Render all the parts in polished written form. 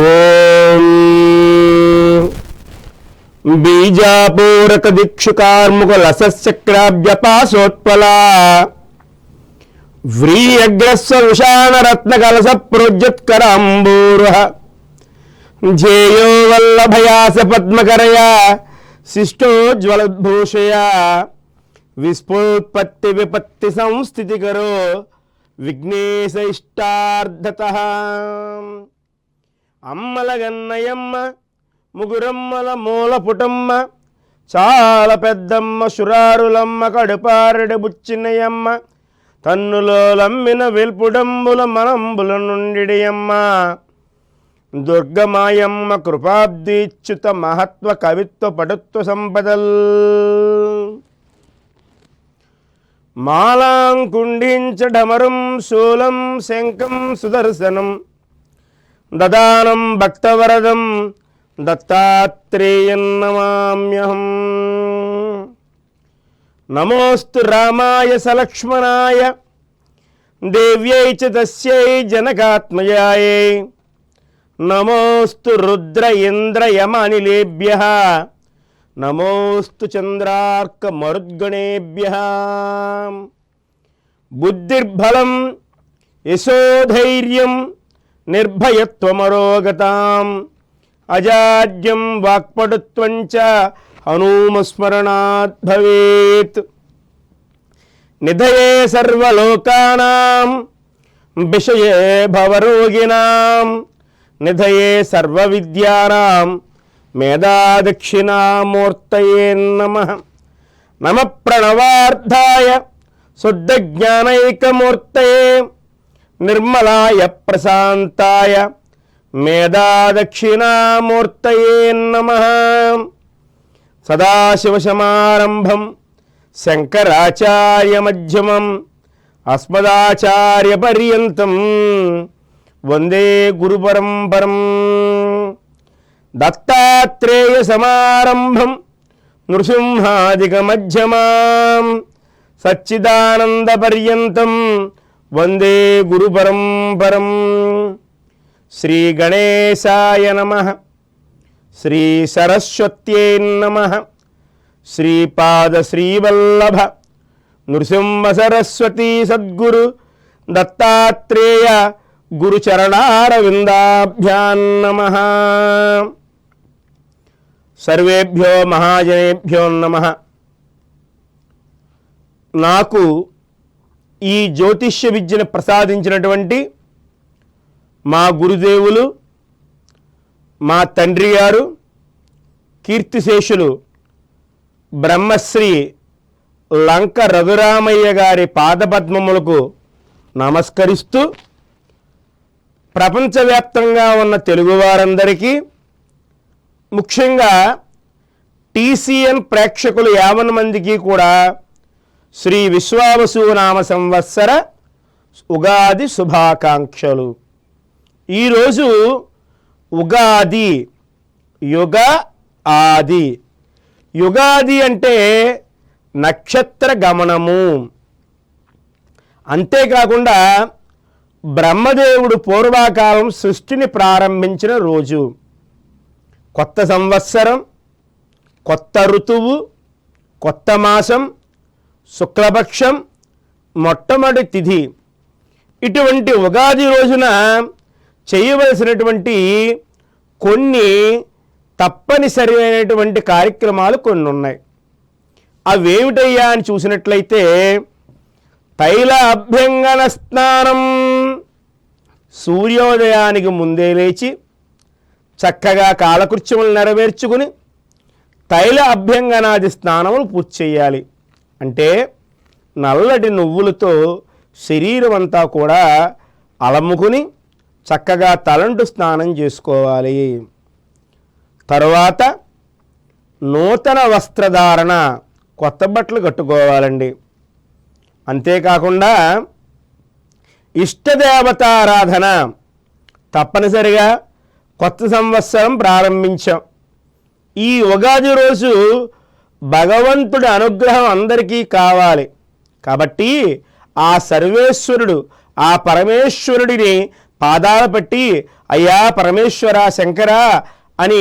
ఓం బీజాపూరక దిక్షుకార్ముక లసచక్రాభ్యపాసోత్పలా వ్రీయగ్రస్వ విషాణ రత్న కలస ప్రోజ్జత్కరాంబూరుహ ధ్యేయో వల్లభయాస పద్మకరయా శిష్టోజ్వలద్భూషయా విస్ఫోత్పత్తి విపత్తి సంస్థితికరో విఘ్నేశ ఇష్టార్థతః. అమ్మల గన్నయమ్మ ముగురమ్మల మూల పుటమ్మ చాల పెద్దమ్మ శురారులమ్మ కడుపారెడు బుచ్చినయమ్మ తన్నులో లమ్మిన వెల్పుడంబుల మనంబుల నుండియమ్మ దుర్గమాయమ్మ కృపాబ్దీచ్యుత మహత్వ కవిత్వ పటుత్వ సంపదల్. మాలాం కుండించడమరం శూలం శంఖం సుదర్శనం దదానం భక్తవరదం దత్తాత్రేయం నమామ్యహం. నమోస్తు రామాయ సలక్ష్మణాయ దేవ్యై చ తస్యై జనకాత్మయాయై నమోస్తు రుద్ర ఇంద్ర యమ అనిలేభ్యః నమోస్తు చంద్రార్క మరుద్గణేభ్యః. బుద్ధిర్బలం యశోధైర్యం నిర్భయత్వమరోగతాం అజాడ్యం వాక్పటుత్వం చ హనుమస్మరణాత్ భవేత్. నిధయే సర్వలోకానాం విషయే భవరోగిణాం నిధయే సర్వవిద్యానాం మేధాదక్షిణామూర్తయే నమః. నమః ప్రణవార్థాయ శుద్ధజ్ఞానైకమూర్తయే నిర్మలాయ ప్రశాంతాయ మేధాదక్షిణామూర్తయే నమః. సదాశివసమారంభం శంకరాచార్యమధ్యమం అస్మదాచార్యపర్యంతం వందే గురుపరంపరం. దత్తాత్రేయ సమారంభం నృసింహాదికమధ్యమాం సచ్చిదానందపర్యంతం వందే గురుపరంపరం. శ్రీ గణేశాయ నమః. శ్రీ సరస్వత్యై నమః. శ్రీపాద శ్రీవల్లభ నృసింహ సరస్వతీ సద్గురు దత్తాత్రేయ గురుచరణారవిందాభ్యాం నమః. సర్వేభ్యో మహాజనేభ్యో నమః. నాకు ఈ జ్యోతిష్య విద్యను ప్రసాదించినటువంటి మా గురుదేవులు, మా తండ్రి గారు కీర్తిశేషులు బ్రహ్మశ్రీ లంక రఘురామయ్య గారి పాదపద్మములకు నమస్కరిస్తూ, ప్రపంచవ్యాప్తంగా ఉన్న తెలుగువారందరికీ, ముఖ్యంగా టీసీఎన్ ప్రేక్షకులు 50 మందికి కూడా శ్రీ విశ్వావసునామ సంవత్సర ఉగాది శుభాకాంక్షలు. ఈరోజు ఉగాది, యుగ ఆది. యుగాది అంటే నక్షత్ర గమనము. అంతేకాకుండా బ్రహ్మదేవుడు పూర్వకాలం సృష్టిని ప్రారంభించిన రోజు. కొత్త సంవత్సరం, కొత్త ఋతువు, కొత్త మాసం, శుక్లపక్షం, మొట్టమొదటి తిథి. ఇటువంటి ఉగాది రోజున చేయవలసినటువంటి కొన్ని తప్పనిసరి అయినటువంటి కార్యక్రమాలు కొన్ని ఉన్నాయి. అవేమిటయ్యా అని చూసినట్లయితే, తైల అభ్యంగన స్నానం. సూర్యోదయానికి ముందే లేచి చక్కగా కాలకృత్యములు నెరవేర్చుకుని తైల అభ్యంగనాది స్నానములు పూర్తి చేయాలి. అంటే నల్లటి నువ్వులతో శరీరం అంతా కూడా అలముకుని చక్కగా తలంటు స్నానం చేసుకోవాలి. తరువాత నూతన వస్త్రధారణ, కొత్త బట్టలు కట్టుకోవాలండి. అంతేకాకుండా ఇష్టదేవతారాధన తప్పనిసరిగా కొత్త సంవత్సరం ప్రారంభించాం. ఈ ఉగాది రోజు భగవంతుడి అనుగ్రహం అందరికీ కావాలి కాబట్టి ఆ సర్వేశ్వరుడు, ఆ పరమేశ్వరుడిని పాదాలు పట్టి అయ్యా పరమేశ్వర శంకర అని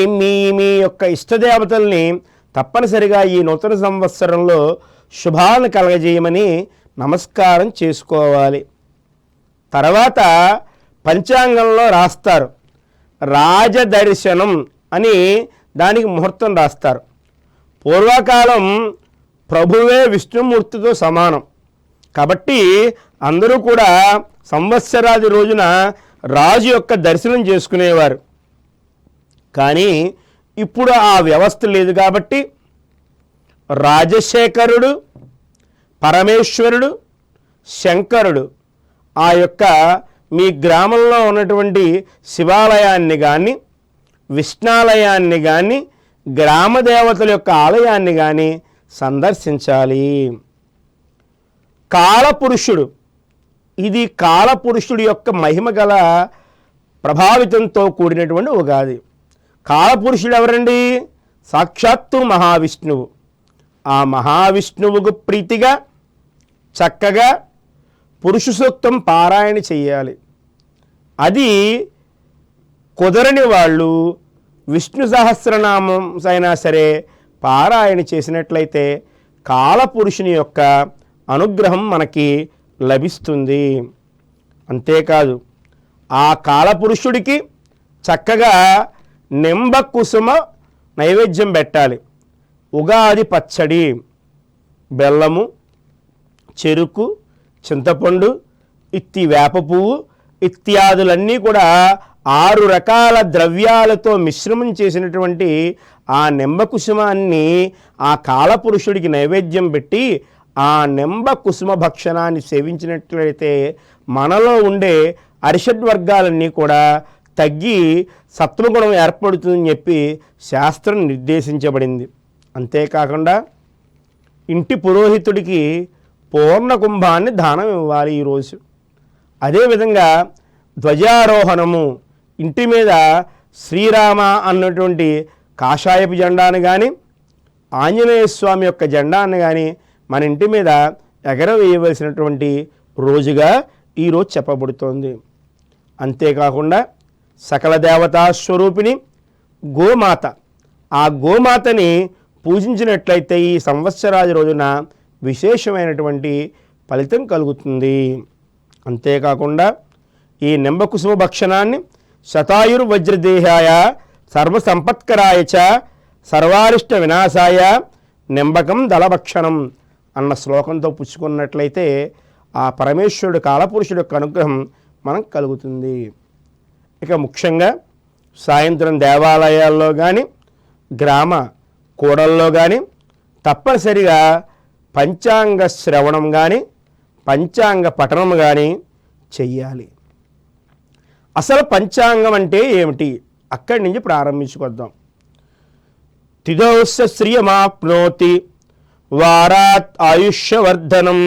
మీ యొక్క ఇష్టదేవతల్ని తప్పనిసరిగా ఈ నూతన సంవత్సరంలో శుభాలను కలగజేయమని నమస్కారం చేసుకోవాలి. తర్వాత పంచాంగంలో రాస్తారు, రాజదర్శనం అని దానికి ముహూర్తం రాస్తారు. పూర్వకాలం ప్రభువే విష్ణుమూర్తితో సమానం కాబట్టి అందరూ కూడా సంవత్సరాది రోజున రాజు యొక్క దర్శనం చేసుకునేవారు. కానీ ఇప్పుడు ఆ వ్యవస్థ లేదు కాబట్టి రాజశేఖరుడు, పరమేశ్వరుడు, శంకరుడు ఆ యొక్క మీ గ్రామంలో ఉన్నటువంటి శివాలయాన్ని కానీ విష్ణాలయాన్ని కానీ గ్రామదేవతల యొక్క ఆలయాన్ని కానీ సందర్శించాలి. కాలపురుషుడు, ఇది కాలపురుషుడి యొక్క మహిమ గల ప్రభావితంతో కూడినటువంటి ఉగాది. కాలపురుషుడు ఎవరండి? సాక్షాత్తు మహావిష్ణువు. ఆ మహావిష్ణువుకు ప్రీతిగా చక్కగా పురుష సూక్తం పారాయణ చెయ్యాలి. అది కుదరని వాళ్ళు విష్ణు సహస్రనామం అయినా సరే పారాయణ చేసినట్లయితే కాలపురుషుని యొక్క అనుగ్రహం మనకి లభిస్తుంది. అంతేకాదు ఆ కాలపురుషుడికి చక్కగా నింబ కుసుమ నైవేద్యం పెట్టాలి. ఉగాది పచ్చడి, బెల్లము, చెరుకు, చింతపండు, ఇత్తి వేప పువ్వు ఇత్యాదులన్నీ కూడా 6 రకాల ద్రవ్యాలతో మిశ్రమం చేసినటువంటి ఆ నింబ కుసుమాన్ని ఆ కాలపురుషుడికి నైవేద్యం పెట్టి ఆ నింబ కుసుమ భక్షణాన్ని సేవించినట్లయితే మనలో ఉండే అరిషడ్వర్గాలన్నీ కూడా తగ్గి సత్వగుణం ఏర్పడుతుందని చెప్పి శాస్త్రం నిర్దేశించబడింది. అంతేకాకుండా ఇంటి పురోహితుడికి పూర్ణ కుంభాన్ని దానం ఇవ్వాలి ఈరోజు. అదేవిధంగా ధ్వజారోహణము, ఇంటి మీద శ్రీరామ అన్నటువంటి కాషాయపు జెండాను కానీ ఆంజనేయ స్వామి యొక్క జెండాను కానీ మన ఇంటి మీద ఎగరవేయవలసినటువంటి రోజుగా ఈరోజు చెప్పబడుతోంది. అంతేకాకుండా సకల దేవతా స్వరూపిణి గోమాత, ఆ గోమాతని పూజించినట్లయితే ఈ సంవత్సరాది రోజున విశేషమైనటువంటి ఫలితం కలుగుతుంది. అంతేకాకుండా ఈ నింబకుసుమ భక్షణాన్ని శతాయుర్వజ్రదేహాయ సర్వసంపత్కరాయ చ సర్వారిష్ట వినాశాయ నింబకం దళభక్షణం అన్న శ్లోకంతో పుచ్చుకున్నట్లయితే ఆ పరమేశ్వరుడు కాలపురుషుడు యొక్క అనుగ్రహం మనకు కలుగుతుంది. ఇక ముఖ్యంగా సాయంత్రం దేవాలయాల్లో కానీ గ్రామ కూడల్లో కానీ తప్పనిసరిగా పంచాంగ శ్రవణం కానీ పంచాంగ పఠనం కానీ చెయ్యాలి. అసలు పంచాంగం అంటే ఏమిటి? అక్కడి నుంచి ప్రారంభించుకొద్దాం. తిథౌస్య శ్రియమాప్నోతి వారాత్ ఆయుష్యవర్ధనం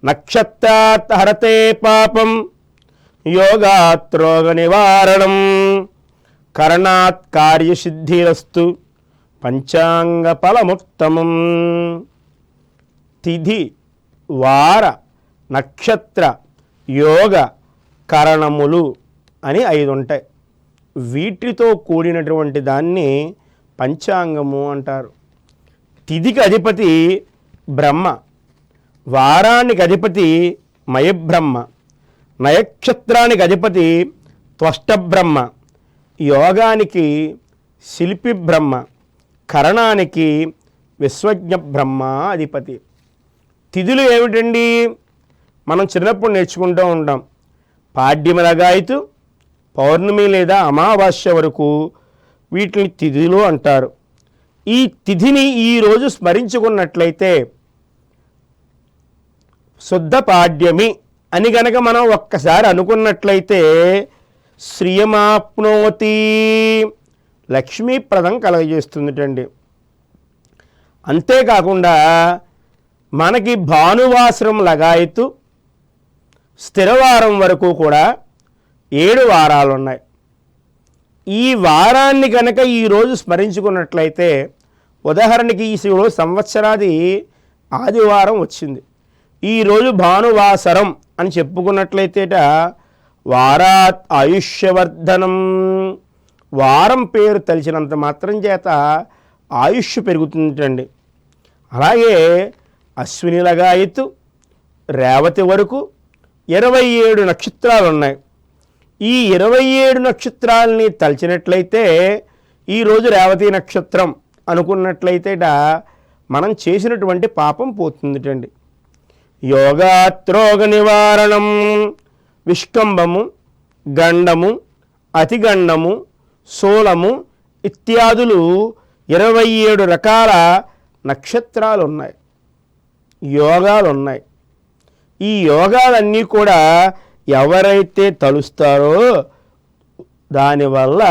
నక్షత్రాత్ హరతే పాపం యోగాత్ రోగ నివారణం కరణాత్ కార్యసిద్ధిరస్తు పంచాంగ ఫలముత్తమం. తిథి, వార, నక్షత్ర, యోగ, కరణములు అని 5 ఉంటాయి. వీటితో కూడినటువంటి దాన్ని పంచాంగము అంటారు. తిథికి అధిపతి బ్రహ్మ, వారానికి అధిపతి మయబ్రహ్మ, నక్షత్రానికి అధిపతి త్వష్టబ్రహ్మ, యోగానికి శిల్పి బ్రహ్మ, కరణానికి విశ్వజ్ఞ బ్రహ్మ అధిపతి. తిథులు ఏమిటండి? మనం చిన్నప్పుడు నేర్చుకుంటూ ఉంటాం. పాడ్యమి లగాయతు పౌర్ణమి లేదా అమావాస్య వరకు వీటిని తిథులు అంటారు. ఈ తిథిని ఈరోజు స్మరించుకున్నట్లయితే శుద్ధ పాడ్యమి అని గనక మనం ఒక్కసారి అనుకున్నట్లయితే శ్రియమాప్నోతి, లక్ష్మీప్రదం కలగజేస్తుందిటండి. అంతేకాకుండా మనకి భానువాసరం లగాయతు స్థిరవారం వరకు కూడా 7 వారాలు ఉన్నాయి. ఈ వారాన్ని కనుక ఈరోజు స్మరించుకున్నట్లయితే, ఉదాహరణకి ఈ సంవత్సరాది ఆదివారం వచ్చింది, ఈరోజు భానువాసరం అని చెప్పుకున్నట్లయితేట వారాత్ ఆయుష్యవర్ధనం. వారం పేరు తలిచినంత మాత్రం చేత ఆయుష్ పెరుగుతుందండి. అలాగే అశ్విని లగాయతు రేవతి వరకు 27 నక్షత్రాలు ఉన్నాయి. ఈ 27 నక్షత్రాలని తలిచినట్లయితే ఈరోజు రేవతి నక్షత్రం అనుకున్నట్లయితే మనం చేసినటువంటి పాపం పోతుందిటండి. యోగాత్రోగ నివారణం. విష్కంభము, గండము, అతిగండము, శూలము ఇత్యాదులు 27 రకాల నక్షత్రాలు ఉన్నాయి, యోగాలు ఉన్నాయి. ఈ యోగాలన్నీ కూడా ఎవరైతే తలుస్తారో దానివల్ల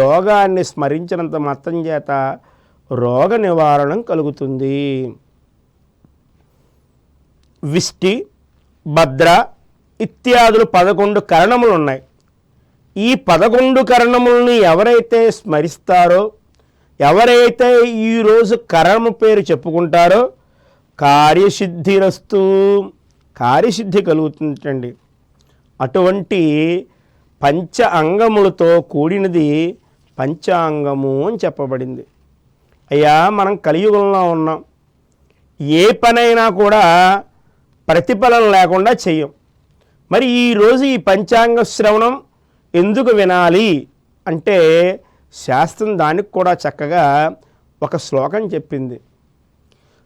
యోగాన్ని స్మరించినంత మాత్రం చేత రోగ నివారణం కలుగుతుంది. విష్టి, భద్ర ఇత్యాదులు 11 కరణములు ఉన్నాయి. ఈ 11 కరణములని ఎవరైతే స్మరిస్తారో, ఎవరైతే ఈరోజు కరణము పేరు చెప్పుకుంటారో కార్యసిద్ధిరస్తు, కార్యసిద్ధి కలుగుతుందండి. అటువంటి పంచ అంగములతో కూడినది పంచాంగము అని చెప్పబడింది. అయ్యా, మనం కలియుగంలో ఉన్నాం. ఏ పనైనా కూడా ప్రతిఫలం లేకుండా చెయ్యం. మరి ఈరోజు ఈ పంచాంగ శ్రవణం ఎందుకు వినాలి అంటే శాస్త్రం దానికి కూడా చక్కగా ఒక శ్లోకం చెప్పింది.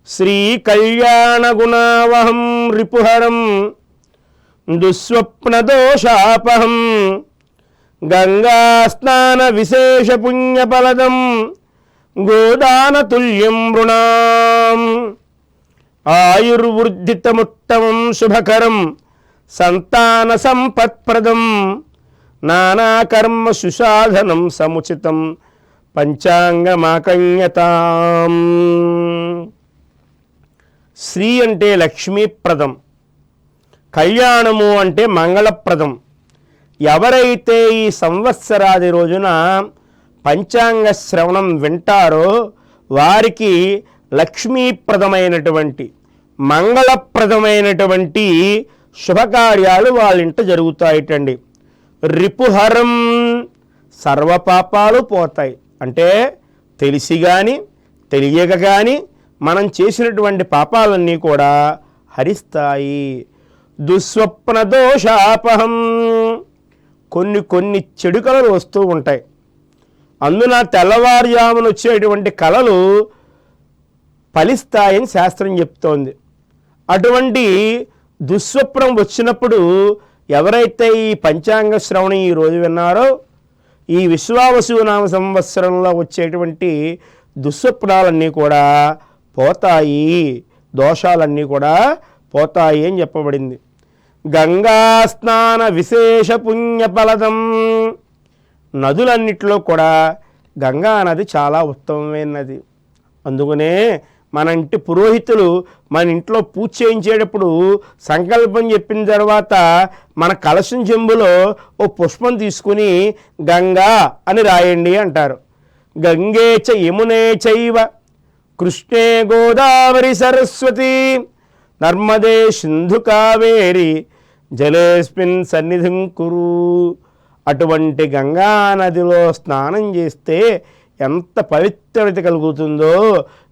శ్రీ కళ్యాణ గుణావహం రిపుహరం దుస్వప్న దోషాపహం గంగా స్నాన విశేష పుణ్యఫలదం గోదాన తుల్యం మృణాం ఆయుర్వృద్ధితముత్తమం శుభకరం సంతాన సంపత్ప్రదం నానాకర్మ సుసాధనం సముచితం పంచాంగమాకణ్యతాం. శ్రీ అంటే లక్ష్మీప్రదం, కళ్యాణము అంటే మంగళప్రదం. ఎవరైతే ఈ సంవత్సరాది రోజున పంచాంగ శ్రవణం వింటారో వారికి లక్ష్మీప్రదమైనటువంటి మంగళప్రదమైనటువంటి శుభకార్యాలు వాళ్ళ ఇంట జరుగుతాయిటండి. రిపుహరం, సర్వపాపాలు పోతాయి. అంటే తెలిసి కానీ తెలియక కానీ మనం చేసినటువంటి పాపాలన్నీ కూడా హరిస్తాయి. దుస్వప్న దోషాపహం, కొన్ని చెడు కళలు వస్తూ ఉంటాయి. అందున తెల్లవారుజామున వచ్చేటువంటి కళలు ఫలిస్తాయని శాస్త్రం చెప్తోంది. అటువంటి దుస్వప్నం వచ్చినప్పుడు ఎవరైతే ఈ పంచాంగ శ్రవణం ఈరోజు విన్నారో ఈ విశ్వావసునామ సంవత్సరంలో వచ్చేటువంటి దుస్వప్నాలన్నీ కూడా పోతాయి, దోషాలన్నీ కూడా పోతాయి అని చెప్పబడింది. గంగా స్నాన విశేష పుణ్యఫలదం. నదులన్నిటిలో కూడా గంగా నది చాలా ఉత్తమమైన నది. అందుకనే మన ఇంటి పురోహితులు మన ఇంట్లో పూజ చేయించేటప్పుడు సంకల్పం చెప్పిన తర్వాత మన కలశం చెంబులో ఓ పుష్పం తీసుకుని గంగా అని రాయండి అంటారు. గంగే చ యమునే చైవ కృష్ణే గోదావరి సరస్వతి నర్మదే సింధు కావేరి జలేస్మిన్ సన్నిధిం కురు. అటువంటి గంగా నదిలో స్నానం చేస్తే ఎంత పవిత్రత కలుగుతుందో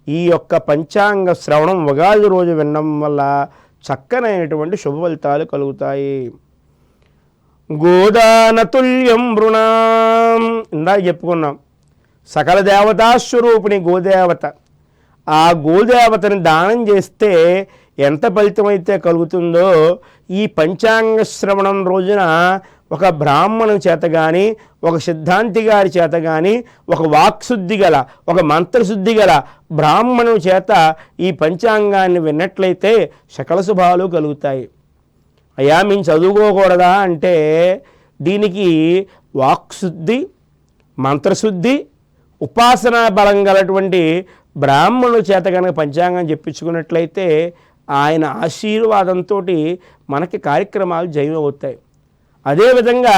ఈ యొక్క పంచాంగ శ్రవణం ఉగాది రోజు వినడం వల్ల చక్కనైనటువంటి శుభ ఫలితాలు కలుగుతాయి. గోదానతుల్యం మృణాం, ఇందాక చెప్పుకున్నాం సకల దేవతాస్వరూపిణి గోదేవత. ఆ గోదేవతని దానం చేస్తే ఎంత ఫలితమైతే కలుగుతుందో ఈ పంచాంగ శ్రవణం రోజున ఒక బ్రాహ్మణుని చేత కానీ ఒక సిద్ధాంతి గారి చేత కానీ ఒక వాక్శుద్ధి గల ఒక మంత్రశుద్ధి గల బ్రాహ్మణుని చేత ఈ పంచాంగాన్ని విన్నట్లయితే సకల శుభాలు కలుగుతాయి. అయ్యా మేము చదువుకోకూడదా అంటే దీనికి వాక్శుద్ధి, మంత్రశుద్ధి, ఉపాసనా బలం గలటువంటి బ్రాహ్మణుల చేత కనుక పంచాంగం చెప్పించుకున్నట్లయితే ఆయన ఆశీర్వాదంతో మనకి కార్యక్రమాలు జయం అవుతాయి. అదేవిధంగా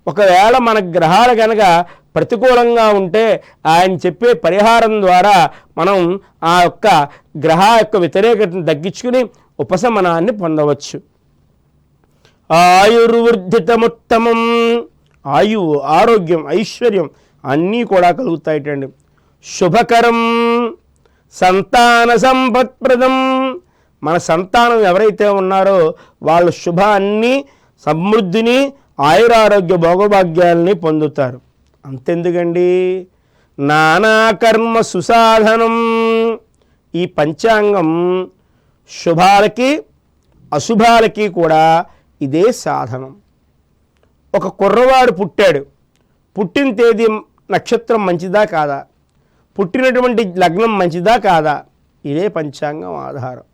ఒకవేళ మన గ్రహాలు కనుక ప్రతికూలంగా ఉంటే ఆయన చెప్పే పరిహారం ద్వారా మనం ఆ యొక్క గ్రహ యొక్క వ్యతిరేకతను తగ్గించుకుని ఉపశమనాన్ని పొందవచ్చు. ఆయుర్వర్ధితముత్తమం. ఆయువు, ఆరోగ్యం, ఐశ్వర్యం అన్నీ కూడా కలుగుతాయిటండి. శుభకరం సంతాన సంపత్ప్రదం. మన సంతానం ఎవరైతే ఉన్నారో వాళ్ళు శుభాన్ని, సమృద్ధిని, ఆయురారోగ్య భోగభాగ్యాలని పొందుతారు. అంతెందుకండి, నానాకర్మ సుసాధనం. ఈ పంచాంగం శుభాలకి అశుభాలకి కూడా ఇదే సాధనం. ఒక కుర్రవాడు పుట్టాడు, పుట్టిన తేదీ నక్షత్రం మంచిదా కాదా, పుట్టినటువంటి లగ్నం మంచిదా కాదా, ఇదే పంచాంగం ఆధారం.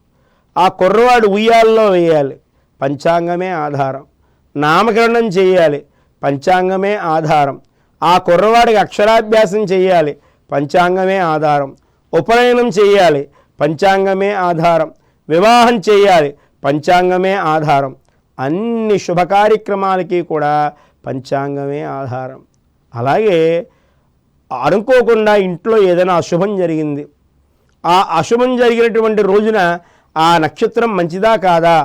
ఆ కుర్రవాడు ఉయ్యాల్లో వేయాలి, పంచాంగమే ఆధారం. నామకరణం చేయాలి, పంచాంగమే ఆధారం. ఆ కుర్రవాడికి అక్షరాభ్యాసం చేయాలి, పంచాంగమే ఆధారం. ఉపనయనం చేయాలి, పంచాంగమే ఆధారం. వివాహం చేయాలి, పంచాంగమే ఆధారం. అన్ని శుభ కార్యక్రమాలకి కూడా పంచాంగమే ఆధారం. అలాగే అనుకోకుండా ఇంట్లో ఏదైనా అశుభం జరిగింది, ఆ అశుభం జరిగినటువంటి రోజున ఆ నక్షత్రం మంచిదా కాదా,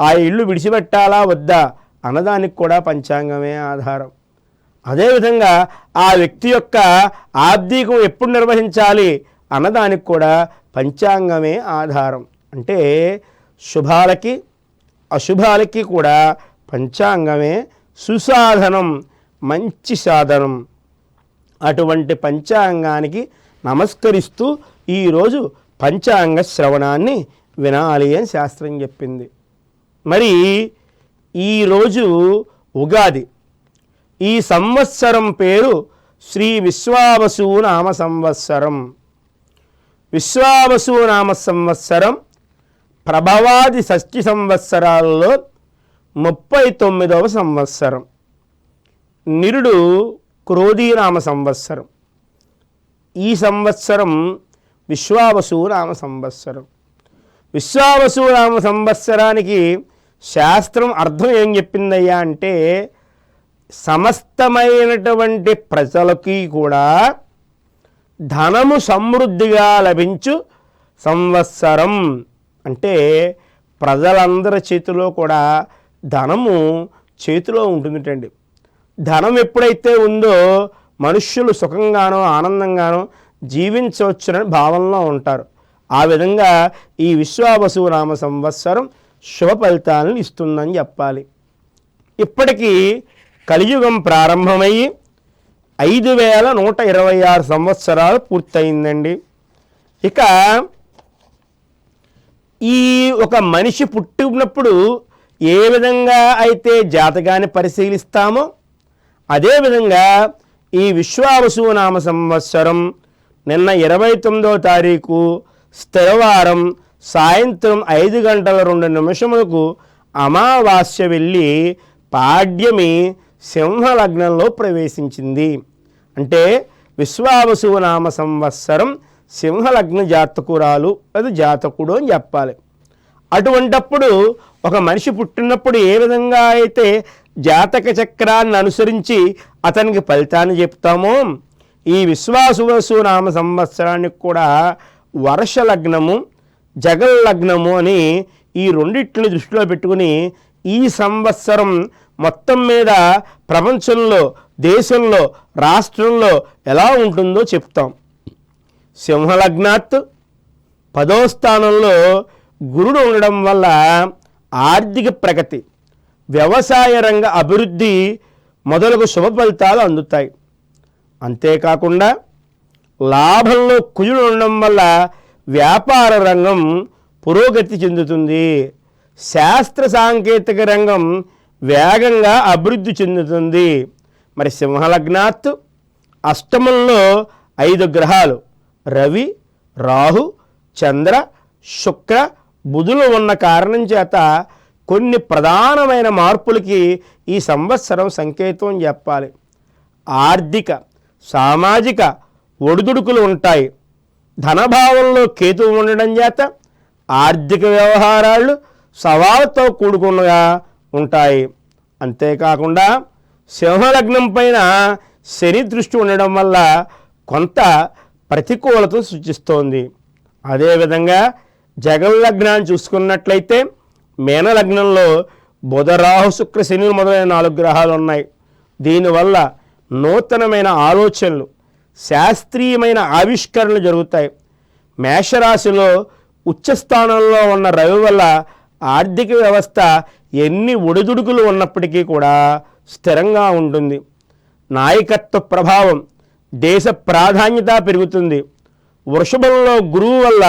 ఆ ఇల్లు విడిచిపెట్టాలా వద్దా అన్నదానికి కూడా పంచాంగమే ఆధారం. అదేవిధంగా ఆ వ్యక్తి యొక్క ఆబ్దీకం ఎప్పుడు నిర్వహించాలి అన్నదానికి కూడా పంచాంగమే ఆధారం. అంటే శుభాలకి అశుభాలకి కూడా పంచాంగమే సుసాధనం, మంచి సాధనం. అటువంటి పంచాంగానికి నమస్కరిస్తూ ఈరోజు పంచాంగ శ్రవణాన్ని వినాలి అని శాస్త్రం చెప్పింది. మరి ఈరోజు ఉగాది. ఈ సంవత్సరం పేరు శ్రీ విశ్వావసు నామ సంవత్సరం. విశ్వావసు నామ సంవత్సరం ప్రభవాది షష్ఠి సంవత్సరాలలో 39వ సంవత్సరం. నిరుడు క్రోధీనామ సంవత్సరం. ఈ సంవత్సరం విశ్వావసు నామ సంవత్సరం. విశ్వావసు నామ సంవత్సరానికి శాస్త్రం అర్థం ఏం చెప్పిందయ్యా అంటే, సమస్తమైనటువంటి ప్రజలకి కూడా ధనము సమృద్ధిగా లభించు సంవత్సరం. అంటే ప్రజలందరి చేతిలో కూడా ధనము చేతిలో ఉంటుందిటండి. ధనం ఎప్పుడైతే ఉందో మనుష్యులు సుఖంగానో ఆనందంగానో జీవించవచ్చునని భావనలో ఉంటారు. ఆ విధంగా ఈ విశ్వావసు నామ సంవత్సరం శుభ ఫలితాలను ఇస్తుందని చెప్పాలి. ఇప్పటికీ కలియుగం ప్రారంభమయ్యి 5126 సంవత్సరాలు పూర్తయిందండి. ఇక ఈ ఒక మనిషి పుట్టినప్పుడు ఏ విధంగా అయితే జాతకాన్ని పరిశీలిస్తామో అదేవిధంగా ఈ విశ్వావసు నామ సంవత్సరం నిన్న 29వ తారీఖు స్థిరవారం సాయంత్రం 5:02 అమావాస్య వెళ్ళి పాడ్యమి సింహలగ్నంలో ప్రవేశించింది. అంటే విశ్వావసు నామ సంవత్సరం సింహలగ్న జాతకురాలు అది జాతకుడు అని చెప్పాలి. అటువంటప్పుడు ఒక మనిషి పుట్టినప్పుడు ఏ విధంగా అయితే జాతక చక్రాన్ని అనుసరించి అతనికి ఫలితాన్ని చెప్తామో ఈ విశ్వావసు నామ సంవత్సరానికి కూడా వర్ష లగ్నము జగల్ లగ్నము అని ఈ రెండిటిని దృష్టిలో పెట్టుకుని ఈ సంవత్సరం మొత్తం మీద ప్రపంచంలో, దేశంలో, రాష్ట్రంలో ఎలా ఉంటుందో చెప్తాం. సింహలగ్నాత్ 10వ స్థానంలో గురుడు ఉండడం వల్ల ఆర్థిక ప్రగతి, వ్యవసాయ రంగ అభివృద్ధి మొదలగు శుభ ఫలితాలు అందుతాయి. అంతేకాకుండా లాభంలో కుజుడు ఉండడం వల్ల వ్యాపార రంగం పురోగతి చెందుతుంది. శాస్త్ర సాంకేతిక రంగం వేగంగా అభివృద్ధి చెందుతుంది. మరి సింహలగ్నాత్ అష్టమంలో 5 గ్రహాలు రవి, రాహు, చంద్ర, శుక్ర, బుధులు ఉన్న కారణం చేత కొన్ని ప్రధానమైన మార్పులకి ఈ సంవత్సరం సంకేతం చెప్పాలి. ఆర్థిక, సామాజిక ఒడిదుడుకులు ఉంటాయి. ధనభావంలో కేతువు ఉండడం చేత ఆర్థిక వ్యవహారాలు సవాలుతో కూడుకున్నగా ఉంటాయి. అంతేకాకుండా సింహలగ్నం పైన శని దృష్టి ఉండడం వల్ల కొంత ప్రతికూలత సూచిస్తోంది. అదేవిధంగా జగల్లగ్నాన్ని చూసుకున్నట్లయితే మీనలగ్నంలో బుధ రాహు శుక్ర శని మొదలైన 4 గ్రహాలు ఉన్నాయి. దీనివల్ల నూతనమైన ఆలోచనలు, శాస్త్రీయమైన ఆవిష్కరణలు జరుగుతాయి. మేషరాశిలో ఉచ్చస్థానంలో ఉన్న రవి వల్ల ఆర్థిక వ్యవస్థ ఎన్ని ఒడిదుడుకులు ఉన్నప్పటికీ కూడా స్థిరంగా ఉంటుంది. నాయకత్వ ప్రభావం, దేశ ప్రాధాన్యత పెరుగుతుంది. వృషభంలో గురువు వల్ల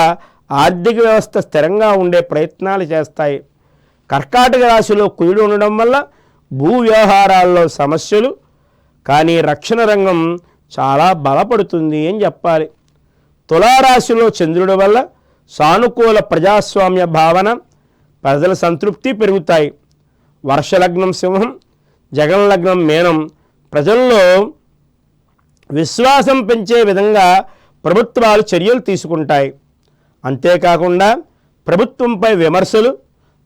ఆర్థిక వ్యవస్థ స్థిరంగా ఉండే ప్రయత్నాలు చేస్తాయి. కర్కాటక రాశిలో కుయుడు ఉండడం వల్ల భూ వ్యవహారాల్లో సమస్యలు, కానీ రక్షణ రంగం చాలా బలపడుతుంది అని చెప్పాలి. తులారాశిలో చంద్రుడి వల్ల సానుకూల ప్రజాస్వామ్య భావన, ప్రజల సంతృప్తి పెరుగుతాయి. వర్షలగ్నం సింహం, జగన్లగ్నం మీనం. ప్రజల్లో విశ్వాసం పెంచే విధంగా ప్రభుత్వాలు చర్యలు తీసుకుంటాయి. అంతేకాకుండా ప్రభుత్వంపై విమర్శలు,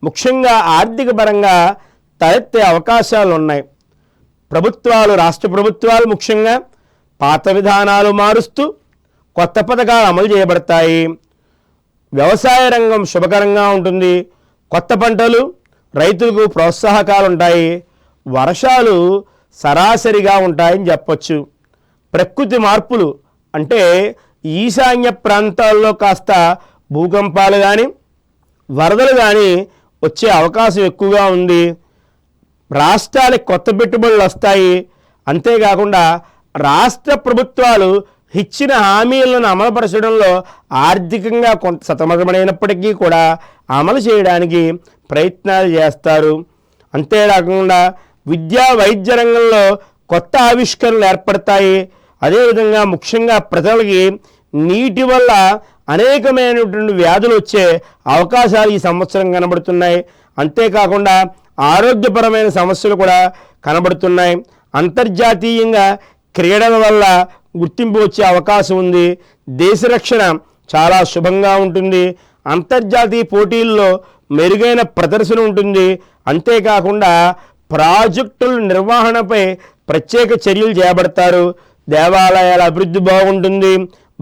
ముఖ్యంగా ఆర్థిక పరంగా తలెత్తే అవకాశాలు ఉన్నాయి. ప్రభుత్వాలు, రాష్ట్ర ప్రభుత్వాలు ముఖ్యంగా పాత విధానాలు మారుస్తూ కొత్త పథకాలు అమలు చేయబడతాయి. వ్యవసాయ రంగం శుభకరంగా ఉంటుంది. కొత్త పంటలు, రైతులకు ప్రోత్సాహకాలు ఉంటాయి. వర్షాలు సరాసరిగా ఉంటాయని చెప్పొచ్చు. ప్రకృతి మార్పులు అంటే ఈశాన్య ప్రాంతాల్లో కాస్త భూకంపాలు కానీ వరదలు కానీ వచ్చే అవకాశం ఎక్కువగా ఉంది. రాష్ట్రాలకు కొత్త పెట్టుబడులు వస్తాయి. అంతేకాకుండా రాష్ట్ర ప్రభుత్వాలు ఇచ్చిన హామీలను అమలుపరచడంలో ఆర్థికంగా కొంత సతమతమైనప్పటికీ కూడా అమలు చేయడానికి ప్రయత్నాలు చేస్తారు. అంతేకాకుండా విద్యా వైద్య రంగంలో కొత్త ఆవిష్కరణలు ఏర్పడతాయి. అదేవిధంగా ముఖ్యంగా ప్రజలకి నీటి వల్ల అనేకమైనటువంటి వ్యాధులు వచ్చే అవకాశాలు ఈ సంవత్సరం కనబడుతున్నాయి. అంతేకాకుండా ఆరోగ్యపరమైన సమస్యలు కూడా కనబడుతున్నాయి. అంతర్జాతీయంగా క్రీడల వల్ల గుర్తింపు వచ్చే అవకాశం ఉంది. దేశ రక్షణ చాలా శుభంగా ఉంటుంది. అంతర్జాతీయ పోటీల్లో మెరుగైన ప్రదర్శన ఉంటుంది. అంతేకాకుండా ప్రాజెక్టుల నిర్వహణపై ప్రత్యేక చర్యలు చేపడతారు. దేవాలయాల అభివృద్ధి బాగుంటుంది.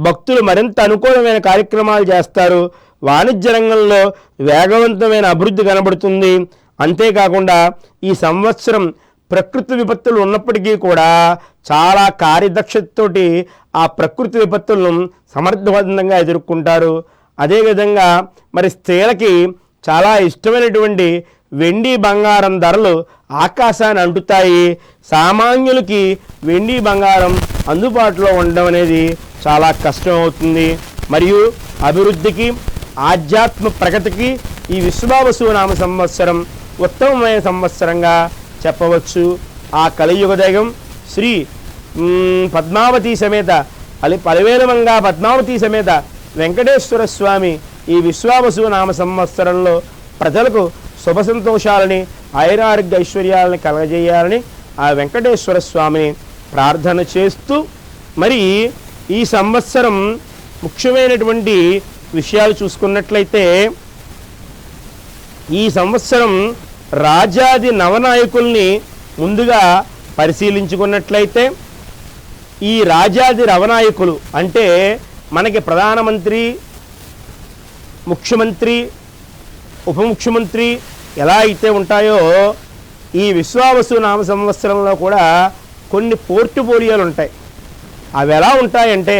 భక్తులు మరింత అనుకూలమైన కార్యక్రమాలు చేస్తారు. వాణిజ్య రంగంలో వేగవంతమైన అభివృద్ధి కనబడుతుంది. అంతేకాకుండా ఈ సంవత్సరం ప్రకృతి విపత్తులు ఉన్నప్పటికీ కూడా చాలా కార్యదక్షతతోటి ఆ ప్రకృతి విపత్తులను సమర్థవంతంగా ఎదుర్కొంటారు. అదేవిధంగా మరి స్త్రీలకి చాలా ఇష్టమైనటువంటి వెండి బంగారం ధరలు ఆకాశాన్ని అంటుతాయి. సామాన్యులకి వెండి బంగారం అందుబాటులో ఉండడం అనేది చాలా కష్టం అవుతుంది. మరియు అభివృద్ధికి, ఆధ్యాత్మ ప్రగతికి ఈ విశ్వావసు నామ సంవత్సరం ఉత్తమమైన సంవత్సరంగా చెప్పవచ్చు. ఆ కలియుగ దైవం శ్రీ పద్మావతి సమేత పలివేలమంగా పద్మావతి సమేత వెంకటేశ్వర స్వామి ఈ విశ్వావసు నామ సంవత్సరంలో ప్రజలకు శుభ సంతోషాలని, ఆయురారోగ్య ఐశ్వర్యాలని కలగజేయాలని ఆ వెంకటేశ్వర స్వామిని ప్రార్థన చేస్తూ, మరి ఈ సంవత్సరం ముఖ్యమైనటువంటి విషయాలు చూసుకున్నట్లయితే ఈ సంవత్సరం రాజాది నవనాయకుల్ని ముందుగా పరిశీలించుకున్నట్లయితే ఈ రాజాది నవనాయకులు అంటే మనకి ప్రధానమంత్రి, ముఖ్యమంత్రి, ఉప ముఖ్యమంత్రి ఎలా అయితే ఉంటాయో ఈ విశ్వావసు నామ సంవత్సరంలో కూడా కొన్ని పోర్టుపోలియోలు ఉంటాయి. అవి ఎలా ఉంటాయంటే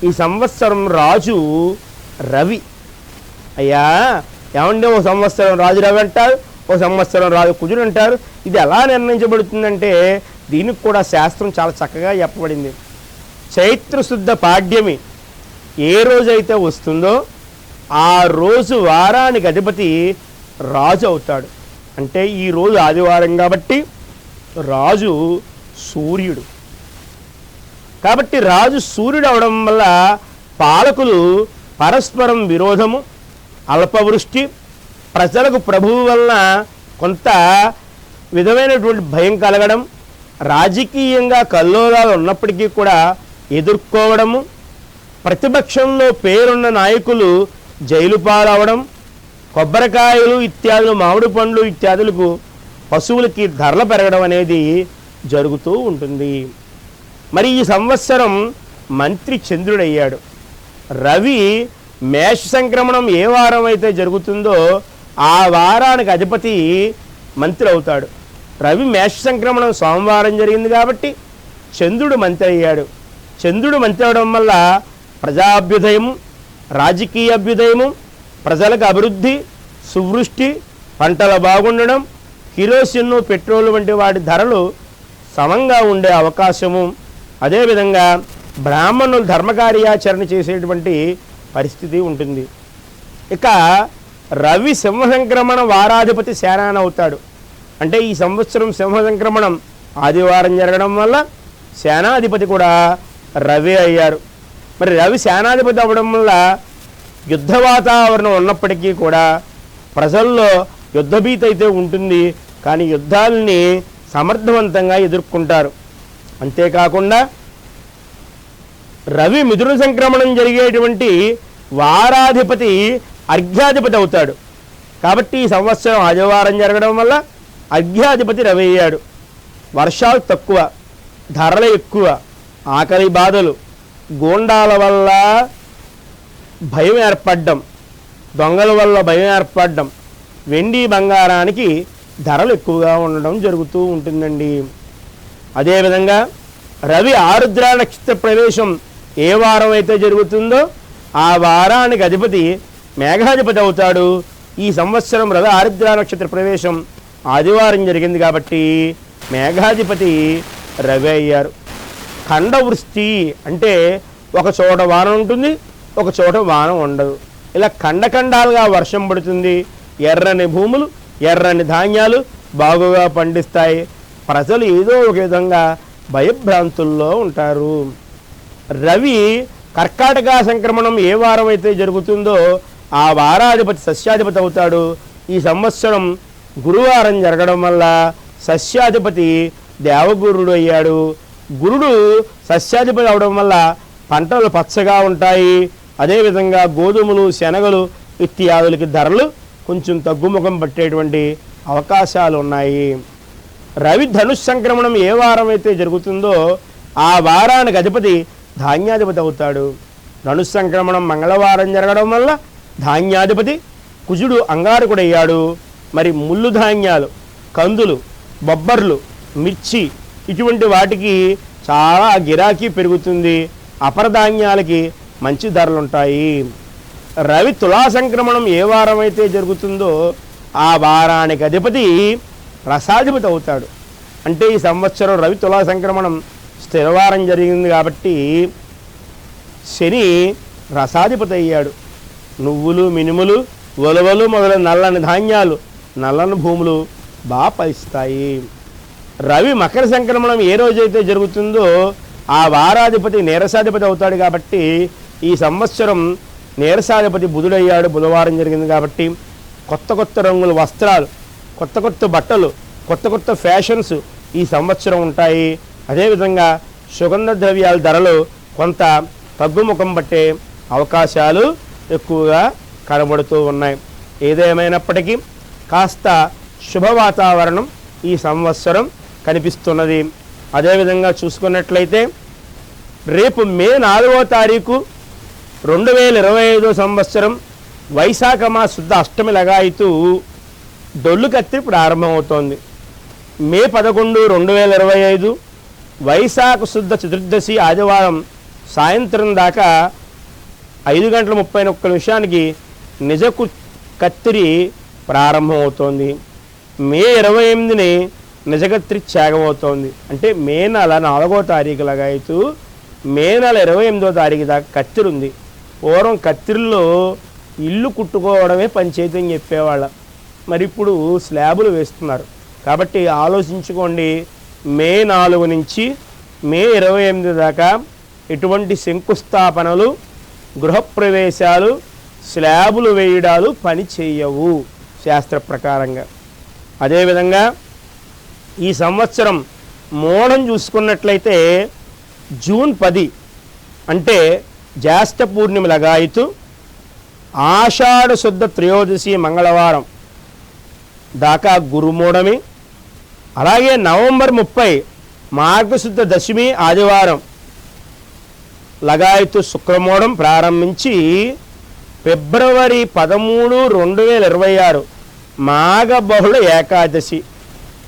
ఈ సంవత్సరం రాజు రవి. అయ్యా ఏమంటే ఓ సంవత్సరం రాజు రవి అంటారు, ఓ సంవత్సరం రాజు కుజుడు అంటారు. ఇది ఎలా నిర్ణయించబడుతుందంటే దీనికి కూడా శాస్త్రం చాలా చక్కగా చెప్పబడింది. చైత్రశుద్ధ పాడ్యమి ఏ రోజైతే వస్తుందో ఆ రోజు వారానికి అధిపతి రాజు అవుతాడు. అంటే ఈరోజు ఆదివారం కాబట్టి రాజు సూర్యుడు. కాబట్టి రాజు సూర్యుడు అవడం వల్ల పాలకులు పరస్పరం విరోధము, అల్పవృష్టి, ప్రజలకు ప్రభువు వలన కొంత విధమైనటువంటి భయం కలగడం, రాజకీయంగా కల్లోలాలు ఉన్నప్పటికీ కూడా ఎదుర్కోవడము, ప్రతిపక్షంలో పేరున్న నాయకులు జైలు పాలవడం, కొబ్బరికాయలు ఇత్యాదులు, మామిడి పండ్లు ఇత్యాదులకు పశువులకి ధరలు పెరగడం అనేది జరుగుతూ ఉంటుంది. మరి ఈ సంవత్సరం మంత్రి చంద్రుడయ్యాడు. రవి మేష సంక్రమణం ఏ వారం అయితే జరుగుతుందో ఆ వారానికి అధిపతి మంత్రి అవుతాడు. రవి మేష సంక్రమణం సోమవారం జరిగింది కాబట్టి చంద్రుడు మంత్రి అయ్యాడు. చంద్రుడు మంత్రి అవడం వల్ల ప్రజాభ్యుదయము, రాజకీయ అభ్యుదయము, ప్రజలకు అభివృద్ధి, సువృష్టి, పంటలు బాగుండడం, కిరోసిన్, పెట్రోల్ వంటి వాటి ధరలు సమంగా ఉండే అవకాశము, అదేవిధంగా బ్రాహ్మణులు ధర్మకార్యాచరణ చేసేటువంటి పరిస్థితి ఉంటుంది. ఇక రవి సింహ సంక్రమణ వారాధిపతి సేనాని అవుతాడు. అంటే ఈ సంవత్సరం సింహ సంక్రమణం ఆదివారం జరగడం వల్ల సేనాధిపతి కూడా రవి అయ్యారు. మరి రవి సేనాధిపతి అవ్వడం వల్ల యుద్ధ వాతావరణం ఉన్నప్పటికీ కూడా ప్రజల్లో యుద్ధభీతి అయితే ఉంటుంది, కానీ యుద్ధాలని సమర్థవంతంగా ఎదుర్కొంటారు. అంతేకాకుండా రవి మిథున సంక్రమణం జరిగేటువంటి వారాధిపతి అర్ఘ్యాధిపతి అవుతాడు. కాబట్టి ఈ సంవత్సరం ఆదివారం జరగడం వల్ల అర్ఘ్యాధిపతి రవి అయ్యాడు. వర్షాలు తక్కువ, ధరలు ఎక్కువ, ఆకలి బాధలు, గూండాల వల్ల భయం ఏర్పడడం, దొంగల వల్ల భయం ఏర్పడడం, వెండి బంగారానికి ధరలు ఎక్కువగా ఉండడం జరుగుతూ ఉంటుందండి. అదేవిధంగా రవి ఆరుద్ర నక్షత్ర ప్రవేశం ఏ వారం అయితే జరుగుతుందో ఆ వారానికి అధిపతి మేఘాధిపతి అవుతాడు. ఈ సంవత్సరం రవి ఆరుద్ర నక్షత్ర ప్రవేశం ఆదివారం జరిగింది కాబట్టి మేఘాధిపతి రవి అయ్యారు. ఖండవృష్టి అంటే ఒక చోట వాన ఉంటుంది, ఒక చోట వాన ఉండదు. ఇలా ఖండఖండాలుగా వర్షం పడుతుంది. ఎర్రని భూములు, ఎర్రని ధాన్యాలు బాగుగా పండిస్తాయి. ప్రజలు ఏదో ఒక విధంగా భయభ్రాంతుల్లో ఉంటారు. రవి కర్కాటక సంక్రమణం ఏ వారం అయితే జరుగుతుందో ఆ వారాధిపతి సస్యాధిపతి అవుతాడు. ఈ సంవత్సరం గురువారం జరగడం వల్ల సస్యాధిపతి దేవగురుడు అయ్యాడు. గురుడు సస్యాధిపతి అవడం వల్ల పంటలు పచ్చగా ఉంటాయి. అదేవిధంగా గోధుమలు, శనగలు ఇత్యాదులకి ధరలు కొంచెం తగ్గుముఖం పట్టేటువంటి అవకాశాలు ఉన్నాయి. రవి ధనుష్ సంక్రమణం ఏ వారం అయితే జరుగుతుందో ఆ వారానికి అధిపతి ధాన్యాధిపతి అవుతాడు. ధనుష్ సంక్రమణం మంగళవారం జరగడం వల్ల ధాన్యాధిపతి కుజుడు అంగారకుడయ్యాడు. మరి ముళ్ళు ధాన్యాలు, కందులు, బొబ్బర్లు, మిర్చి ఇటువంటి వాటికి చాలా గిరాకీ పెరుగుతుంది. అపరధాన్యాలకి మంచి ధరలుంటాయి. రవి తులా సంక్రమణం ఏ వారం అయితే జరుగుతుందో ఆ వారానికి అధిపతి రసాధిపతి అవుతాడు. అంటే ఈ సంవత్సరం రవి తులా సంక్రమణం స్థిరవారం జరిగింది కాబట్టి శని రసాధిపతి అయ్యాడు. నువ్వులు, మినుములు, ఉలవలు మొదలైన నల్లని ధాన్యాలు, నల్లని భూములు బాగా ఫలిస్తాయి. రవి మకర సంక్రమణం ఏ రోజైతే జరుగుతుందో ఆ వారాధిపతి నీరసాధిపతి అవుతాడు. కాబట్టి ఈ సంవత్సరం నీరసాధిపతి బుధుడయ్యాడు. బుధవారం జరిగింది కాబట్టి కొత్త కొత్త రంగుల వస్త్రాలు, కొత్త కొత్త బట్టలు, కొత్త కొత్త ఫ్యాషన్స్ ఈ సంవత్సరం ఉంటాయి. అదేవిధంగా సుగంధ ద్రవ్యాల ధరలు కొంత తగ్గుముఖం పట్టే అవకాశాలు ఎక్కువగా కనబడుతూ ఉన్నాయి. ఏదేమైనప్పటికీ కాస్త శుభ వాతావరణం ఈ సంవత్సరం కనిపిస్తున్నది. అదేవిధంగా చూసుకున్నట్లయితే రేపు మే 4వ తారీఖు 2025 సంవత్సరం వైశాఖ మాస శుద్ధ అష్టమి లగాయితూ డొల్లు కత్తి ప్రారంభమవుతోంది. మే 11, 2025 వైశాఖ శుద్ధ చతుర్దశి ఆదివారం సాయంత్రం దాకా 5:31 నిజకు కత్తిరి ప్రారంభమవుతోంది. మే 28 నిజకత్రి త్యాగమవుతోంది. అంటే మే నెల 4వ తారీఖు లగాయితూ మే నెల 28వ తారీఖు దాకా కత్తిరి ఉంది. పూర్వం కత్తిరిలో ఇల్లు కుట్టుకోవడమే పంచాయతీ అని చెప్పేవాళ్ళ. మరి ఇప్పుడు స్లాబులు వేస్తున్నారు. కాబట్టి ఆలోచించుకోండి, మే 4 నుంచి మే 28 దాకా ఎటువంటి శంకుస్థాపనలు, గృహప్రవేశాలు, స్లాబులు వేయడాలు పని చేయవు శాస్త్ర ప్రకారంగా. అదేవిధంగా ఈ సంవత్సరం మోడం చూసుకున్నట్లయితే జూన్ 10 అంటే జ్యేష్ఠ పూర్ణిమ లగాయితూ ఆషాఢ శుద్ధ త్రయోదశి మంగళవారం దాకా గురుమూఢమి, అలాగే నవంబర్ 30 మార్గశుద్ధ దశమి ఆదివారం లగాయితూ శుక్రమూఢం ప్రారంభించి ఫిబ్రవరి 13, 2026 మాఘ బహుళ ఏకాదశి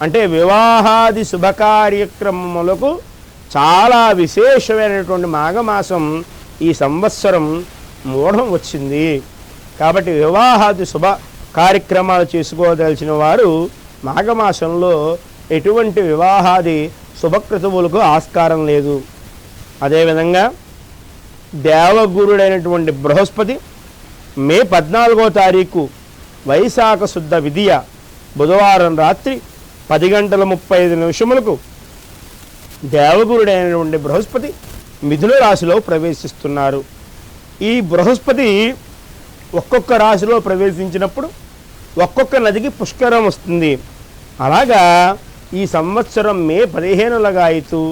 అంటే వివాహాది శుభకార్యక్రమములకు చాలా విశేషమైనటువంటి మాఘమాసం ఈ సంవత్సరం మూఢం వచ్చింది. కాబట్టి వివాహాది శుభ కార్యక్రమాలు చేసుకోదలిచిన వారు మాఘమాసంలో ఎటువంటి వివాహాది శుభక్రతువులకు ఆస్కారం లేదు. అదేవిధంగా దేవగురుడైనటువంటి బృహస్పతి మే 14వ తారీఖు వైశాఖ శుద్ధ విధియ బుధవారం రాత్రి 10:35 దేవగురుడైనటువంటి బృహస్పతి మిథున రాశిలో ప్రవేశిస్తున్నారు. ఈ బృహస్పతి ఒక్కొక్క రాశిలో ప్రవేశించినప్పుడు ఒక్కొక్క నదికి పుష్కరం వస్తుంది. అలాగా ఈ సంవత్సరం మే 15 లగాయతు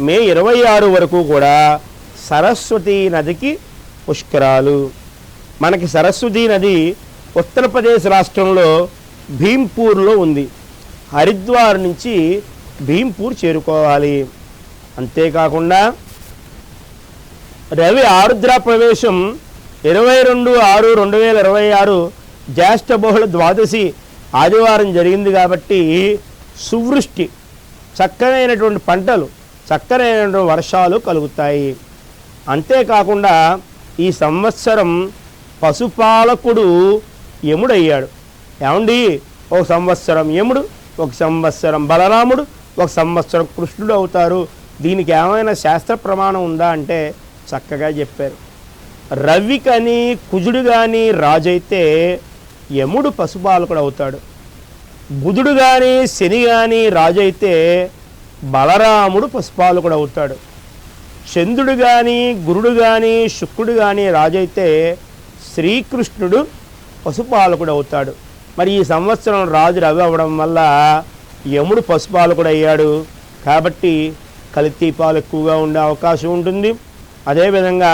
మే 26 వరకు కూడా సరస్వతీ నదికి పుష్కరాలు. మనకి సరస్వతీ నది ఉత్తరప్రదేశ్ రాష్ట్రంలో భీంపూర్లో ఉంది. హరిద్వార్ నుంచి భీంపూర్ చేరుకోవాలి. అంతేకాకుండా రవి ఆరుద్ర ప్రవేశం 22/6/2026 జ్యేష్ఠ బహుళ ద్వాదశి ఆదివారం జరిగింది. కాబట్టి సువృష్టి, చక్కనైనటువంటి పంటలు, చక్కనైనటువంటి వర్షాలు కలుగుతాయి. అంతేకాకుండా ఈ సంవత్సరం పశుపాలకుడు యముడయ్యాడు. ఏమండి, ఒక సంవత్సరం యముడు, ఒక సంవత్సరం బలరాముడు, ఒక సంవత్సరం కృష్ణుడు అవుతారు. దీనికి ఏమైనా శాస్త్ర ప్రమాణం ఉందా అంటే చక్కగా చెప్పారు. రవి కానీ కుజుడు కానీ రాజైతే యముడు పశుపాలకుడు అవుతాడు. బుధుడు కానీ శని కానీ రాజైతే బలరాముడు పశుపాలకుడు అవుతాడు. చంద్రుడు కానీ గురుడు కానీ శుక్రుడు కానీ రాజైతే శ్రీకృష్ణుడు పశుపాలకుడు అవుతాడు. మరి ఈ సంవత్సరం రాజు రవి అవ్వడం వల్ల యముడు పశుపాలకుడు అయ్యాడు. కాబట్టి కల్తీ పాలు ఎక్కువగా ఉండే అవకాశం ఉంటుంది. అదేవిధంగా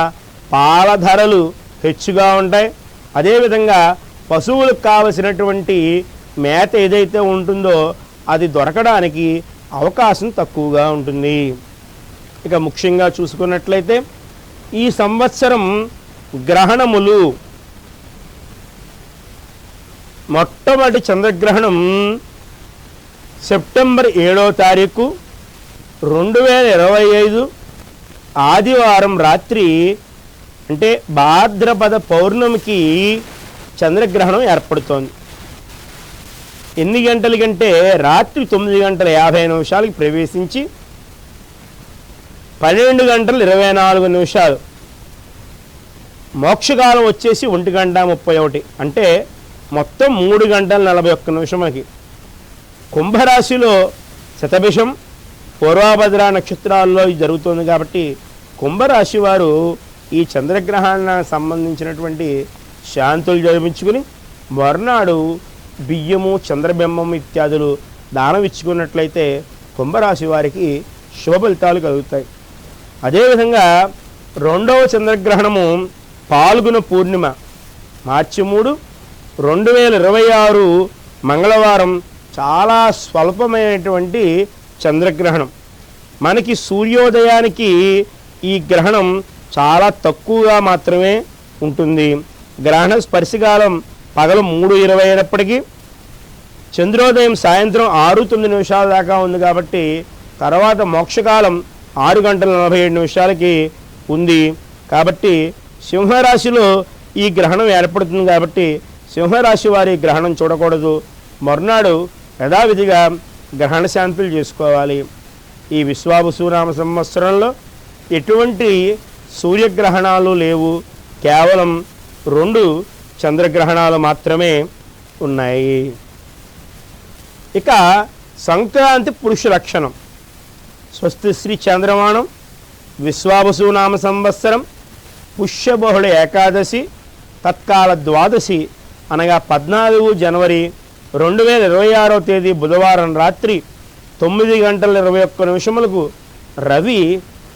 పాల ధరలు హెచ్చుగా ఉంటాయి. అదేవిధంగా పశువులకు కావలసినటువంటి మేత ఏదైతే ఉంటుందో అది దొరకడానికి అవకాశం తక్కువగా ఉంటుంది. ఇక ముఖ్యంగా చూసుకున్నట్లయితే ఈ సంవత్సరం గ్రహణములు, మొట్టమొదటి చంద్రగ్రహణం సెప్టెంబర్ 7వ తారీఖు 2025 ఆదివారం రాత్రి, అంటే భాద్రపద పౌర్ణమికి చంద్రగ్రహణం ఏర్పడుతోంది. ఎన్ని గంటలకంటే రాత్రి 9:50 ప్రవేశించి 12:24 మోక్షకాలం వచ్చేసి 1:31, అంటే మొత్తం 3:41 కుంభరాశిలో శతభిషం పూర్వభద్ర నక్షత్రాల్లో జరుగుతుంది. కాబట్టి కుంభరాశి వారు ఈ చంద్రగ్రహణానికి సంబంధించినటువంటి శాంతులు జరిపించుకుని మర్నాడు బియ్యము, చంద్రబింబం ఇత్యాదులు దానం ఇచ్చుకున్నట్లయితే కుంభరాశి వారికి శుభ ఫలితాలు కలుగుతాయి. అదేవిధంగా రెండవ చంద్రగ్రహణము పాల్గొన పూర్ణిమ మార్చి 3, 2026 మంగళవారం చాలా స్వల్పమైనటువంటి చంద్రగ్రహణం. మనకి సూర్యోదయానికి ఈ గ్రహణం చాలా తక్కువగా మాత్రమే ఉంటుంది. గ్రహణ స్పర్శకాలం పగలు 3:20 అయినప్పటికీ చంద్రోదయం సాయంత్రం 6:09 దాకా ఉంది. కాబట్టి తర్వాత మోక్షకాలం 6:47 ఉంది. కాబట్టి సింహరాశిలో ఈ గ్రహణం ఏర్పడుతుంది. కాబట్టి సింహరాశి వారి గ్రహణం చూడకూడదు. మర్నాడు యథావిధిగా గ్రహణ శాంతులు చేసుకోవాలి. ఈ విశ్వావసునామ సంవత్సరంలో ఎటువంటి సూర్యగ్రహణాలు లేవు. కేవలం 2 చంద్రగ్రహణాలు మాత్రమే ఉన్నాయి. ఇక సంక్రాంతి పురుష లక్షణం. స్వస్తి శ్రీ చంద్రమానం విశ్వావసునామ సంవత్సరం పుష్యబహుళ ఏకాదశి తత్కాల ద్వాదశి అనగా 14 జనవరి 2026వ తేదీ బుధవారం రాత్రి 9:21 రవి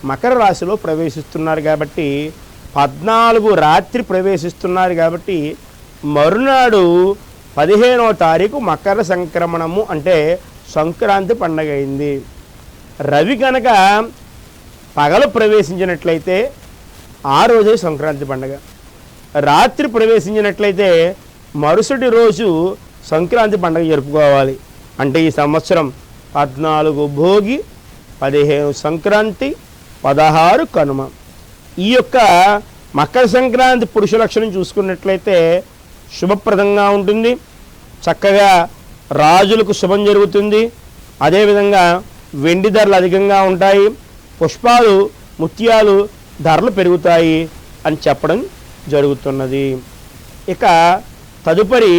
మకర రాశిలో ప్రవేశిస్తున్నారు. కాబట్టి 14 రాత్రి ప్రవేశిస్తున్నారు. కాబట్టి మరునాడు 15వ తారీఖు మకర సంక్రమణము, అంటే సంక్రాంతి పండగ అయింది. రవి కనుక పగలు ప్రవేశించినట్లయితే ఆ రోజే సంక్రాంతి పండగ, రాత్రి ప్రవేశించినట్లయితే మరుసటి రోజు సంక్రాంతి పండుగ జరుపుకోవాలి. అంటే ఈ సంవత్సరం 14 భోగి, 15 సంక్రాంతి, 16 కనుమ. ఈ యొక్క మకర సంక్రాంతి పురుష లక్షణం చూసుకున్నట్లయితే శుభప్రదంగా ఉంటుంది. చక్కగా రాజులకు శుభం జరుగుతుంది. అదేవిధంగా వెండి ధరలు అధికంగా ఉంటాయి. పుష్పాలు, ముత్యాలు ధరలు పెరుగుతాయి అని చెప్పడం జరుగుతున్నది. ఇక తదుపరి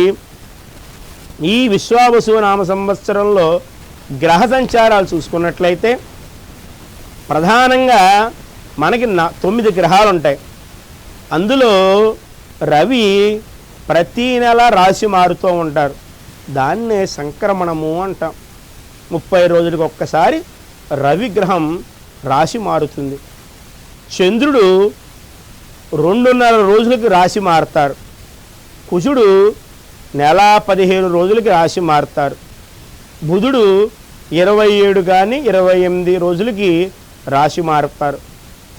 ఈ విశ్వావసు నామ సంవత్సరంలో గ్రహ సంచారాలు చూసుకున్నట్లయితే ప్రధానంగా మనకి 9 గ్రహాలు ఉంటాయి. అందులో రవి ప్రతీ నెల రాశి మారుతూ ఉంటారు. దాన్నే సంక్రమణము అంటాం. 30 రోజులకు ఒక్కసారి రవి గ్రహం రాశి మారుతుంది. చంద్రుడు 2.5 రోజులకి రాశి మారుతారు. కుజుడు నెల 15 రోజులకి రాశి మారుతారు. బుధుడు 27 కానీ 28 రోజులకి రాశి మారుతారు.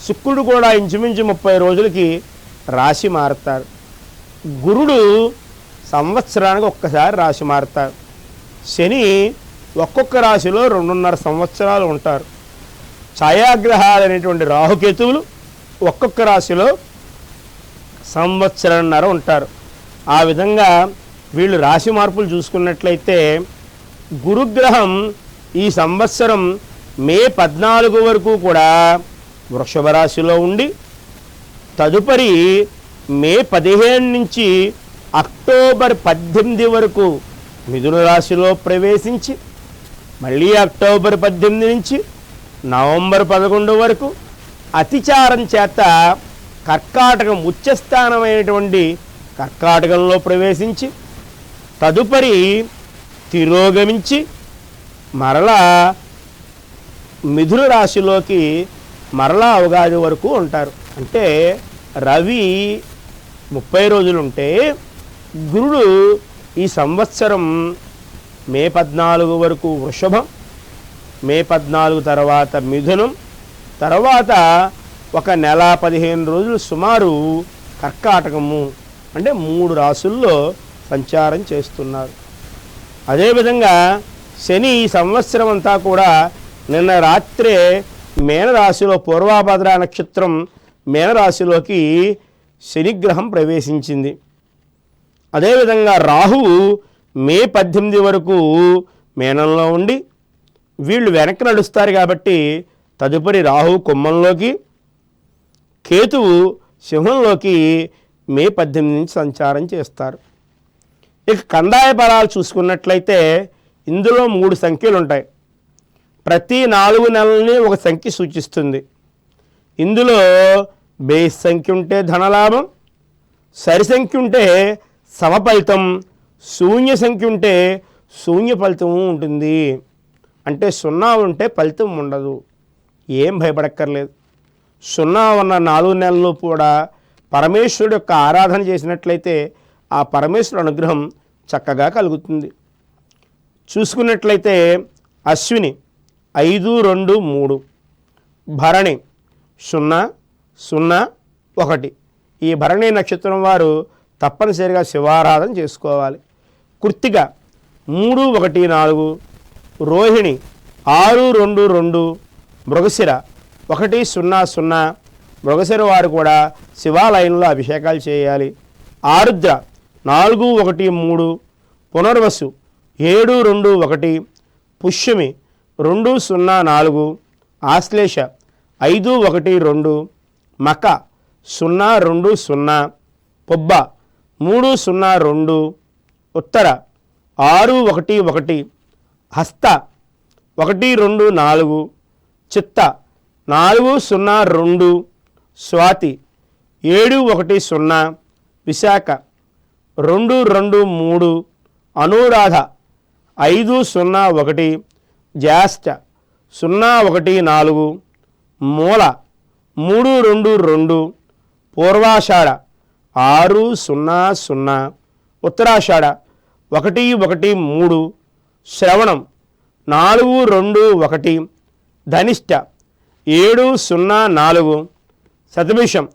శుక్రుడు కూడా ఇంచుమించు 30 రోజులకి రాశి మారుతారు. గురుడు సంవత్సరానికి ఒక్కసారి రాశి మారుతారు. శని ఒక్కొక్క రాశిలో 2.5 సంవత్సరాలు ఉంటారు. ఛాయాగ్రహాలు అనేటువంటి రాహుకేతువులు ఒక్కొక్క రాశిలో సంవత్సరంన్నర ఉంటారు. ఆ విధంగా వీళ్ళు రాశి మార్పులు చూసుకున్నట్లయితే గురుగ్రహం ఈ సంవత్సరం మే 14 వరకు కూడా వృషభ రాశిలో ఉండి తదుపరి మే 15 నుంచి అక్టోబర్ 18 వరకు మిథున రాశిలో ప్రవేశించి మళ్ళీ అక్టోబర్ 18 నుంచి నవంబర్ 11 వరకు అతిచారం చేత కర్కాటకం ఉచ్చస్థానమైనటువంటి కర్కాటకంలో ప్రవేశించి తదుపరి తిరోగమించి మరలా మిథున రాశిలోకి మరలా ఉగాది వరకు ఉంటారు. అంటే రవి 30 రోజులు ఉంటే గురుడు ఈ సంవత్సరం మే 14 వరకు వృషభం, మే 14 తర్వాత మిథునం, తర్వాత ఒక నెల 15 రోజులు సుమారు కర్కాటకము అంటే 3 రాసుల్లో సంచారం చేస్తున్నారు. అదేవిధంగా శని ఈ సంవత్సరం అంతా కూడా నిన్న రాత్రే మేనరాశిలో పూర్వాభద్ర నక్షత్రం మేనరాశిలోకి శనిగ్రహం ప్రవేశించింది. అదేవిధంగా రాహువు మే 18 వరకు మేనంలో ఉండి వీళ్ళు వెనక్కి నడుస్తారు కాబట్టి తదుపరి రాహువు కుంభంలోకి, కేతువు సింహంలోకి మే 18 నుంచి సంచారం చేస్తారు. ఇక కందాయ బలాలు చూసుకున్నట్లయితే ఇందులో 3 సంఖ్యలు ఉంటాయి. ప్రతి 4 నెలలని ఒక సంఖ్య సూచిస్తుంది. ఇందులో బేస్ సంఖ్య ఉంటే ధనలాభం, సరి సంఖ్య ఉంటే సమఫలితం, శూన్య సంఖ్య ఉంటే శూన్య ఫలితము ఉంటుంది. అంటే 0 ఉంటే ఫలితం ఉండదు. ఏం భయపడక్కర్లేదు. 0 ఉన్న 4 నెలలు కూడా పరమేశ్వరుడు యొక్క ఆరాధన చేసినట్లయితే ఆ పరమేశ్వరుడు అనుగ్రహం చక్కగా కలుగుతుంది. చూసుకున్నట్లయితే అశ్విని 5, 2, 3, భరణి 0, 0, 1. ఈ భరణి నక్షత్రం వారు తప్పనిసరిగా శివారాధన చేసుకోవాలి. కృత్తిక 3, 1, 4, రోహిణి 6, 2, 2, మృగశిర 1, 0, 0. మృగశిర వారు కూడా శివాలయంలో అభిషేకాలు చేయాలి. ఆరుద్ర 4, 1, 3, పునర్వసు 7, 2, 1, పుష్యమి 2, 0, 4, ఆశ్లేష 5, 1, 2, మక 0, 2, 0, పొబ్బ 3, 0, 2, ఉత్తర 6, 1, 1, హస్త 1, 2, 4, చిత్త 4, 0, 2, స్వాతి 7, 1, 0, విశాఖ 2, 2, 3, అనురాధ 5, 0, 1, జ్యేష్ఠ 0, 1, 4, మూల 3, 2, 2, పూర్వాషాఢ 6, 0, 0, ఉత్తరాషాఢ 1, 1, 3, శ్రవణం 4, 2, 1, ధనిష్ట 7, 0, 4, శతభిషం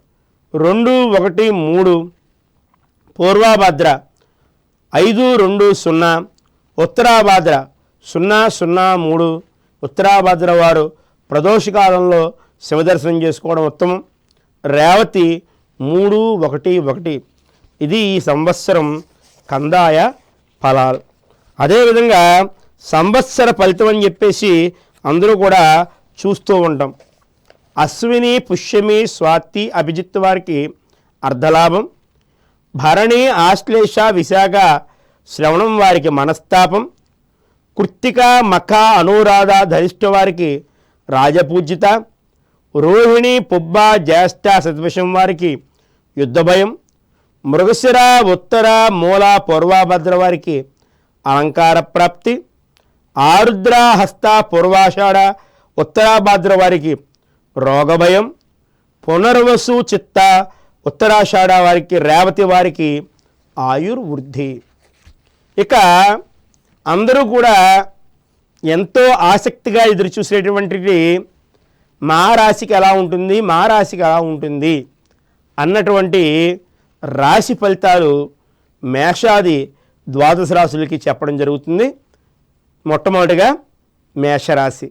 2, 1, 3, పూర్వభద్ర 520 ఉత్తరాభాద్ర 003 ఉత్తరాభాద్ర వారు ప్రదోషకాలంలో శివదర్శనం చేసుకోవడం ఉత్తమం. రేవతి 311 ఇది ఈ సంవత్సరం కందాయ ఫలాలు. అదేవిధంగా సంవత్సర ఫలితం అని చెప్పేసి అందరూ కూడా చూస్తూ ఉంటాం. అశ్విని పుష్యమి స్వాతి అభిజిత్ వారికి అర్ధలాభం, భరణి ఆశ్లేష విశాఖ శ్రవణం వారికి మనస్తాపం, కృత్తిక మఖ అనురాధ ధరిష్ఠ వారికి రాజపూజిత, రోహిణి పుబ్బ జ్యేష్ఠ శతవిషం వారికి యుద్ధ భయం, మృగశిర ఉత్తర మూల పూర్వభద్ర వారికి అలంకార ప్రాప్తి, ఆరుద్ర హస్త పూర్వాషాఢ ఉత్తరాభాద్ర వారికి రోగభయం, పునర్వసు చిత్త ఉత్తరాషాఢ వారికి రేవతి వారికి ఆయుర్వృద్ధి. ఇక అందరూ కూడా ఎంతో ఆసక్తిగా ఎదురు చూసేటువంటిది మా రాశికి ఎలా ఉంటుంది, మా రాశికి ఎలా ఉంటుంది అన్నటువంటి రాశి ఫలితాలు మేషాది ద్వాదశ రాశులకి చెప్పడం జరుగుతుంది. మొట్టమొదటిగా మేషరాశి.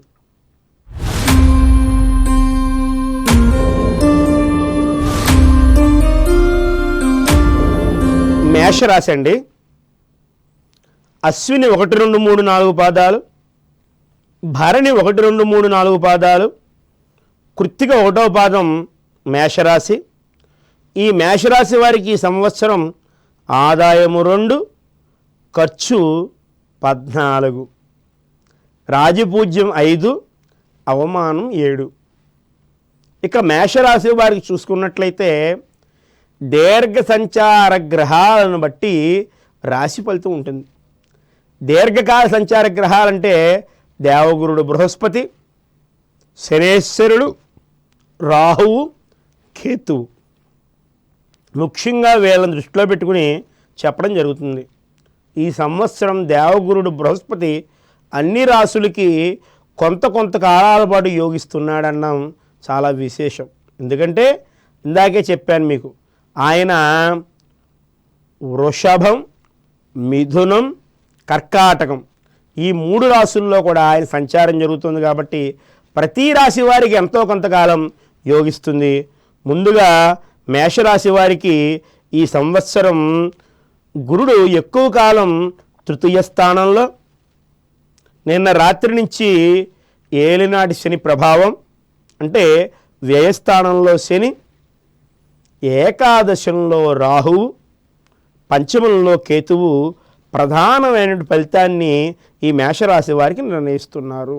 మేషరాశి అండి, అశ్విని 1, 2, 3, 4 పాదాలు, భరణి 1, 2, 3, 4 పాదాలు, కృత్తిక 1వ పాదం మేషరాశి. ఈ మేషరాశి వారికి ఈ సంవత్సరం ఆదాయము 2, ఖర్చు 14, రాజపూజ్యం 5, అవమానం 7. ఇక మేషరాశి వారికి చూసుకున్నట్లయితే దీర్ఘ సంచార గ్రహాలను బట్టి రాశి ఫలితం ఉంటుంది. దీర్ఘకాల సంచార గ్రహాలంటే దేవగురుడు బృహస్పతి, శనేశ్వరుడు, రాహువు, కేతువు. ముఖ్యంగా వీళ్ళని దృష్టిలో పెట్టుకుని చెప్పడం జరుగుతుంది. ఈ సంవత్సరం దేవగురుడు బృహస్పతి అన్ని రాశులకి కొంత కాలాల పాటు యోగిస్తున్నాడన్నాం చాలా విశేషం. ఎందుకంటే ఇందాకే చెప్పాను మీకు, ఆయన వృషభం, మిథునం, కర్కాటకం ఈ 3 రాశుల్లో కూడా ఆయన సంచారం జరుగుతుంది. కాబట్టి ప్రతి రాశి వారికి ఎంతో కొంతకాలం యోగిస్తుంది. ముందుగా మేషరాశి వారికి ఈ సంవత్సరం గురుడు ఎక్కువ కాలం తృతీయ స్థానంలో, నిన్న రాత్రి నుంచి ఏలినాటి శని ప్రభావం అంటే వ్యయస్థానంలో శని, ఏకాదశంలో రాహువు, పంచమంలో కేతువు ప్రధానమైన ఫలితాన్ని ఈ మేషరాశి వారికి నిర్ణయిస్తున్నారు.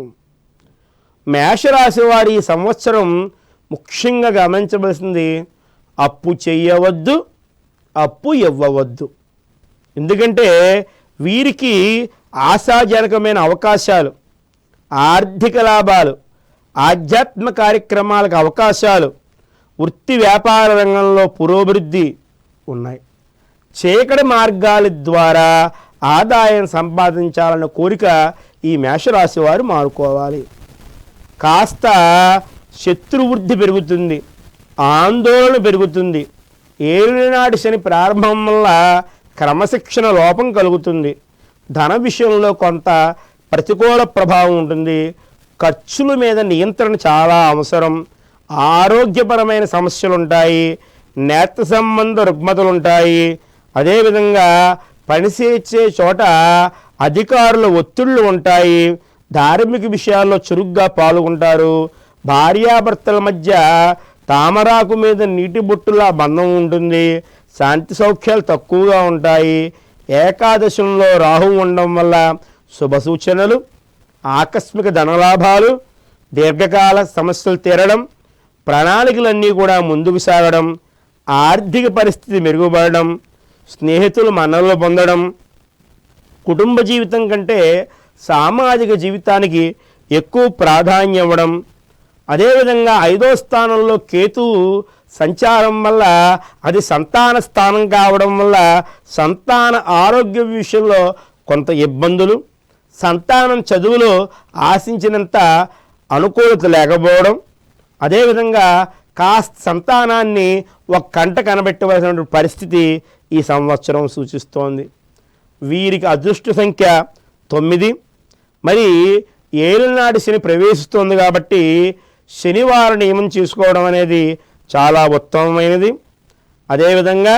మేషరాశి వారి ఈ సంవత్సరం ముఖ్యంగా గమనించవలసింది అప్పు చేయవద్దు, అప్పు ఇవ్వవద్దు. ఎందుకంటే వీరికి ఆశాజనకమైన అవకాశాలు, ఆర్థిక లాభాలు, ఆధ్యాత్మ కార్యక్రమాలకు అవకాశాలు, వృత్తి వ్యాపార రంగంలో పురోభివృద్ధి ఉన్నాయి. చీకటి మార్గాల ద్వారా ఆదాయం సంపాదించాలన్న కోరిక ఈ మేషరాశి వారు మారుకోవాలి. కాస్త శత్రువృద్ధి పెరుగుతుంది, ఆందోళన పెరుగుతుంది. ఏలినాటి శని ప్రారంభం వల్ల క్రమశిక్షణ లోపం కలుగుతుంది. ధన విషయంలో కొంత ప్రతికూల ప్రభావం ఉంటుంది. ఖర్చుల మీద నియంత్రణ చాలా అవసరం. ఆరోగ్యపరమైన సమస్యలు ఉంటాయి, నేత్ర సంబంధ రుగ్మతలు ఉంటాయి. అదేవిధంగా పనిచేసే చోట అధికారుల ఒత్తిళ్లు ఉంటాయి. ధార్మిక విషయాల్లో చురుగ్గా పాల్గొంటారు. భార్యాభర్తల మధ్య తామరాకు మీద నీటి బొట్టులా బంధం ఉంటుంది. శాంతి సౌఖ్యాలు తక్కువగా ఉంటాయి. ఏకాదశంలో రాహువు ఉండడం వల్ల శుభ సూచనలు, ఆకస్మిక ధనలాభాలు, దీర్ఘకాల సమస్యలు తీరడం, ప్రణాళికలన్నీ కూడా ముందుకు సాగడం, ఆర్థిక పరిస్థితి మెరుగుపడడం, స్నేహితులు మన్ననలు పొందడం, కుటుంబ జీవితం కంటే సామాజిక జీవితానికి ఎక్కువ ప్రాధాన్యం ఇవ్వడం. అదేవిధంగా 5వ స్థానంలో కేతువు సంచారం వల్ల అది సంతాన స్థానం కావడం వల్ల సంతాన ఆరోగ్య విషయంలో కొంత ఇబ్బందులు, సంతానం చదువులో ఆశించినంత అనుకూలత లేకపోవడం, అదేవిధంగా కాస్త సంతానాన్ని ఒక కంట కనబెట్టవలసిన పరిస్థితి ఈ సంవత్సరం సూచిస్తోంది. వీరికి అదృష్ట సంఖ్య 9. మరి ఏలినాటి శని ప్రవేశిస్తుంది కాబట్టి శనివార నియమం చేసుకోవడం అనేది చాలా ఉత్తమమైనది. అదేవిధంగా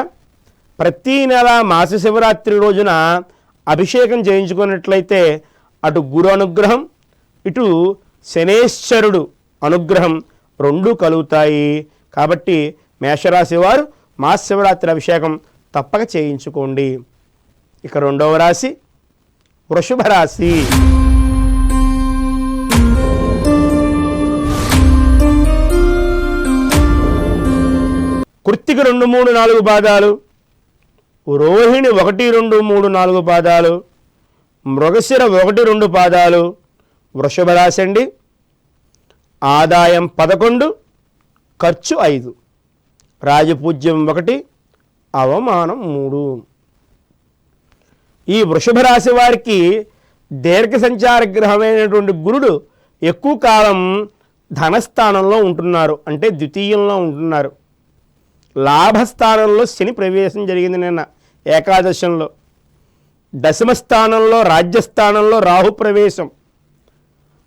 ప్రతీ నెల మాస శివరాత్రి రోజున అభిషేకం చేయించుకున్నట్లయితే అటు గురు అనుగ్రహం ఇటు శనేశ్వరుడు అనుగ్రహం రెండూ కలుగుతాయి. కాబట్టి మేషరాశి వారు మాస శివరాత్రి అభిషేకం తప్పక చేయించుకోండి. ఇక రెండవ రాశి వృషభ రాశి. కృత్తిక 2, 3, 4 పాదాలు, రోహిణి 1, 2, 3, 4 పాదాలు, మృగశిర 1, 2 పాదాలు వృషభ రాశి అండి. ఆదాయం 11, ఖర్చు 5, రాజపూజ్యం 1, అవమానం 3. ఈ వృషభ రాశి వారికి దీర్ఘ సంచార గ్రహమైనటువంటి గురుడు ఎక్కువ కాలం ధనస్థానంలో ఉంటున్నారు, అంటే ద్వితీయంలో ఉంటున్నారు. లాభస్థానంలో శని ప్రవేశం జరిగింది నిన్న ఏకాదశంలో. దశమ స్థానంలో రాజ్యస్థానంలో రాహు ప్రవేశం.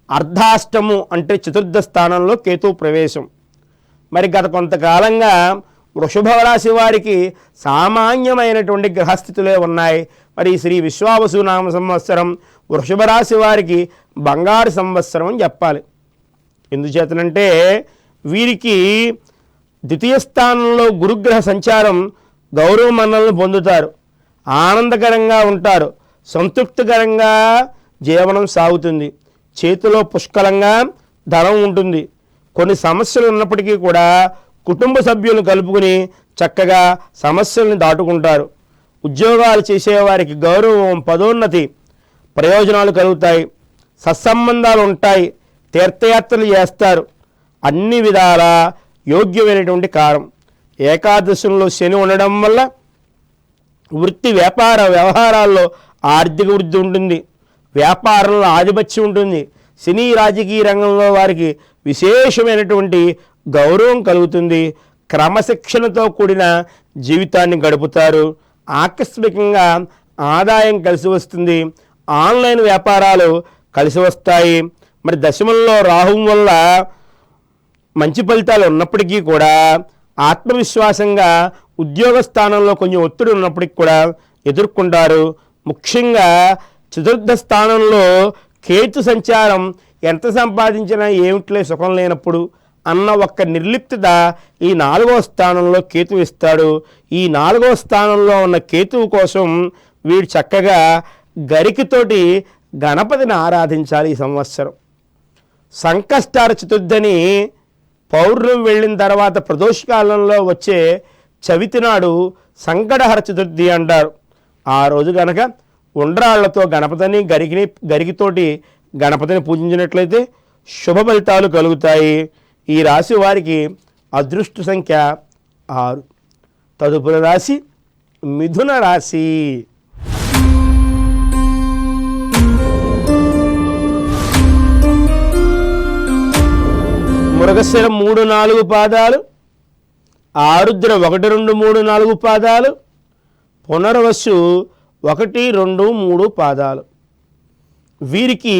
అర్ధాష్టము అంటే చతుర్థ స్థానంలో కేతు ప్రవేశం. మరి గత కొంతకాలంగా వృషభ రాశి వారికి సామాన్యమైనటువంటి గ్రహస్థితులే ఉన్నాయి. మరి శ్రీ విశ్వావసు నామ సంవత్సరం వృషభ రాశి వారికి బంగారు సంవత్సరం అని చెప్పాలి. ఎందుచేతనంటే వీరికి ద్వితీయ స్థానంలో గురుగ్రహ సంచారం గౌరవ మన్నలను పొందుతారు, ఆనందకరంగా ఉంటారు, సంతృప్తికరంగా జీవనం సాగుతుంది, చేతిలో పుష్కలంగా ధనం ఉంటుంది. కొన్ని సమస్యలు ఉన్నప్పటికీ కూడా కుటుంబ సభ్యులను కలుపుకుని చక్కగా సమస్యలను దాటుకుంటారు. ఉద్యోగాలు చేసేవారికి గౌరవం, పదోన్నతి, ప్రయోజనాలు కలుగుతాయి, సత్సంబంధాలు ఉంటాయి, తీర్థయాత్రలు చేస్తారు. అన్ని విధాల యోగ్యమైనటువంటి కాలం. ఏకాదశంలో శని ఉండడం వల్ల వృత్తి వ్యాపార వ్యవహారాల్లో ఆర్థిక వృద్ధి ఉంటుంది, వ్యాపారంలో ఆధిపత్యం ఉంటుంది. సినీ రాజకీయ రంగంలో వారికి విశేషమైనటువంటి గౌరవం కలుగుతుంది. క్రమశిక్షణతో కూడిన జీవితాన్ని గడుపుతారు. ఆకస్మికంగా ఆదాయం కలిసి వస్తుంది. ఆన్లైన్ వ్యాపారాలు కలిసి వస్తాయి. మరి దశమంలో రాహువు వల్ల మంచి ఫలితాలు ఉన్నప్పటికీ కూడా ఆత్మవిశ్వాసంగా ఉద్యోగ స్థానంలో కొంచెం ఒత్తిడి ఉన్నప్పటికీ కూడా ఎదుర్కొంటారు. ముఖ్యంగా చతుర్థ స్థానంలో కేతు సంచారం ఎంత సంపాదించినా ఏమిట్లే సుఖం లేనప్పుడు అన్న ఒక్క నిర్లిప్తత ఈ 4వ స్థానంలో కేతు ఇస్తాడు. ఈ 4వ స్థానంలో ఉన్న కేతువు కోసం వీడు చక్కగా గరికతోటి గణపతిని ఆరాధించాలి. ఈ సంవత్సరం సంకష్టార చతుర్థని పౌర్ణమి వెళ్ళిన తర్వాత ప్రదోషకాలంలో వచ్చే చవితి నాడు సంకటహర చతుర్థి అంటారు. ఆ రోజు కనుక ఉండ్రాళ్లతో గణపతిని గరికితోటి గణపతిని పూజించినట్లయితే శుభ ఫలితాలు కలుగుతాయి. ఈ రాశి వారికి అదృష్ట సంఖ్య 6. తదుపరి రాశి మిథున రాశి. మృగశిర 3, 4 పాదాలు, ఆరుద్ర 1, 2, 3, 4 పాదాలు, పునర్వసు 1, 2, 3 పాదాలు. వీరికి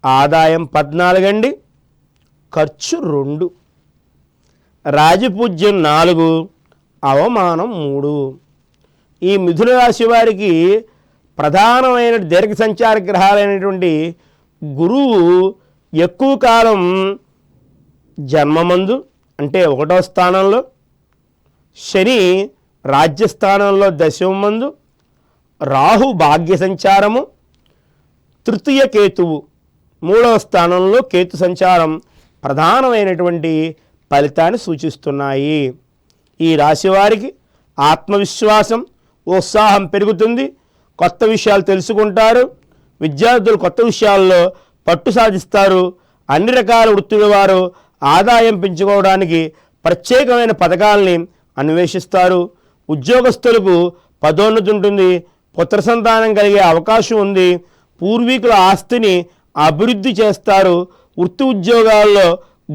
ఆదాయం 14 అండి, ఖర్చు 2, రాజపూజ్యం 4, అవమానం 3. ఈ మిథున రాశి వారికి ప్రధానమైన దీర్ఘ సంచార గ్రహాలైనటువంటి గురువు ఎక్కువ కాలం జన్మమందు అంటే 1వ స్థానంలో, శని రాజ్యస్థానంలో దశమందు, రాహు భాగ్య సంచారము, తృతీయ కేతువు 3వ స్థానంలో కేతు సంచారం ప్రధానమైనటువంటి ఫలితాన్ని సూచిస్తున్నాయి. ఈ రాశి వారికి ఆత్మవిశ్వాసం, ఉత్సాహం పెరుగుతుంది. కొత్త విషయాలు తెలుసుకుంటారు. విద్యార్థులు కొత్త విషయాల్లో పట్టు సాధిస్తారు. అన్ని రకాల వృత్తుల వారు ఆదాయం పెంచుకోవడానికి ప్రత్యేకమైన పథకాలని అన్వేషిస్తారు. ఉద్యోగస్తులకు పదోన్నతి ఉంటుంది. పుత్ర సంతానం కలిగే అవకాశం ఉంది. పూర్వీకుల ఆస్తిని అభివృద్ధి చేస్తారు. వృత్తి ఉద్యోగాల్లో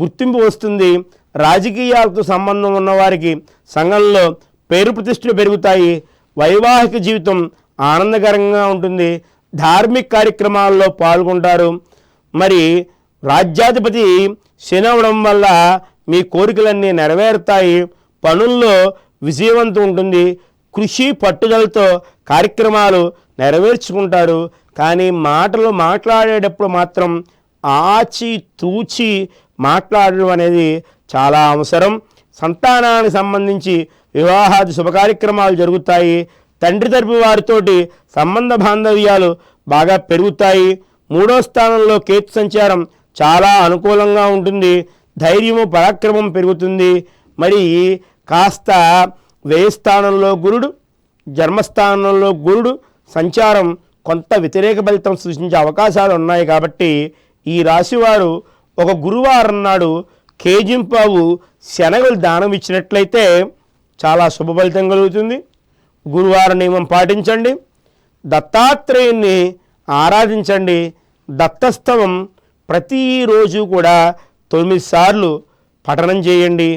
గుర్తింపు వస్తుంది. రాజకీయాలతో సంబంధం ఉన్నవారికి సంఘంలో పేరు ప్రతిష్టలు పెరుగుతాయి. వైవాహిక జీవితం ఆనందకరంగా ఉంటుంది. ధార్మిక కార్యక్రమాల్లో పాల్గొంటారు. మరి రాజ్యాధిపతి శని అవడం వల్ల మీ కోరికలన్నీ నెరవేరుతాయి. పనుల్లో విజయవంతం ఉంటుంది. కృషి పట్టుదలతో కార్యక్రమాలు నెరవేర్చుకుంటారు. కానీ మాటలు మాట్లాడేటప్పుడు మాత్రం ఆచి తూచి మాట్లాడడం అనేది చాలా అవసరం. సంతానానికి సంబంధించి వివాహాది శుభకార్యక్రమాలు జరుగుతాయి. తండ్రి తరపు వారితోటి సంబంధ బాంధవ్యాలు బాగా పెరుగుతాయి. 3వ స్థానంలో కేతు సంచారం చాలా అనుకూలంగా ఉంటుంది. ధైర్యము పరాక్రమం పెరుగుతుంది. మరి కాస్త వ్యయస్థానంలో గురుడు, జన్మస్థానంలో గురుడు సంచారం కొంత వ్యతిరేక ఫలితం సూచించే అవకాశాలు ఉన్నాయి. కాబట్టి ఈ రాశివారు ఒక గురువారం నాడు కేజింపావు శనగలు దానం ఇచ్చినట్లయితే చాలా శుభ ఫలితం కలుగుతుంది. గురువార నియమం పాటించండి. దత్తాత్రేయుణ్ణి ఆరాధించండి. దత్తస్తవం ప్రతిరోజు కూడా 9 సార్లు పఠనం చేయండి.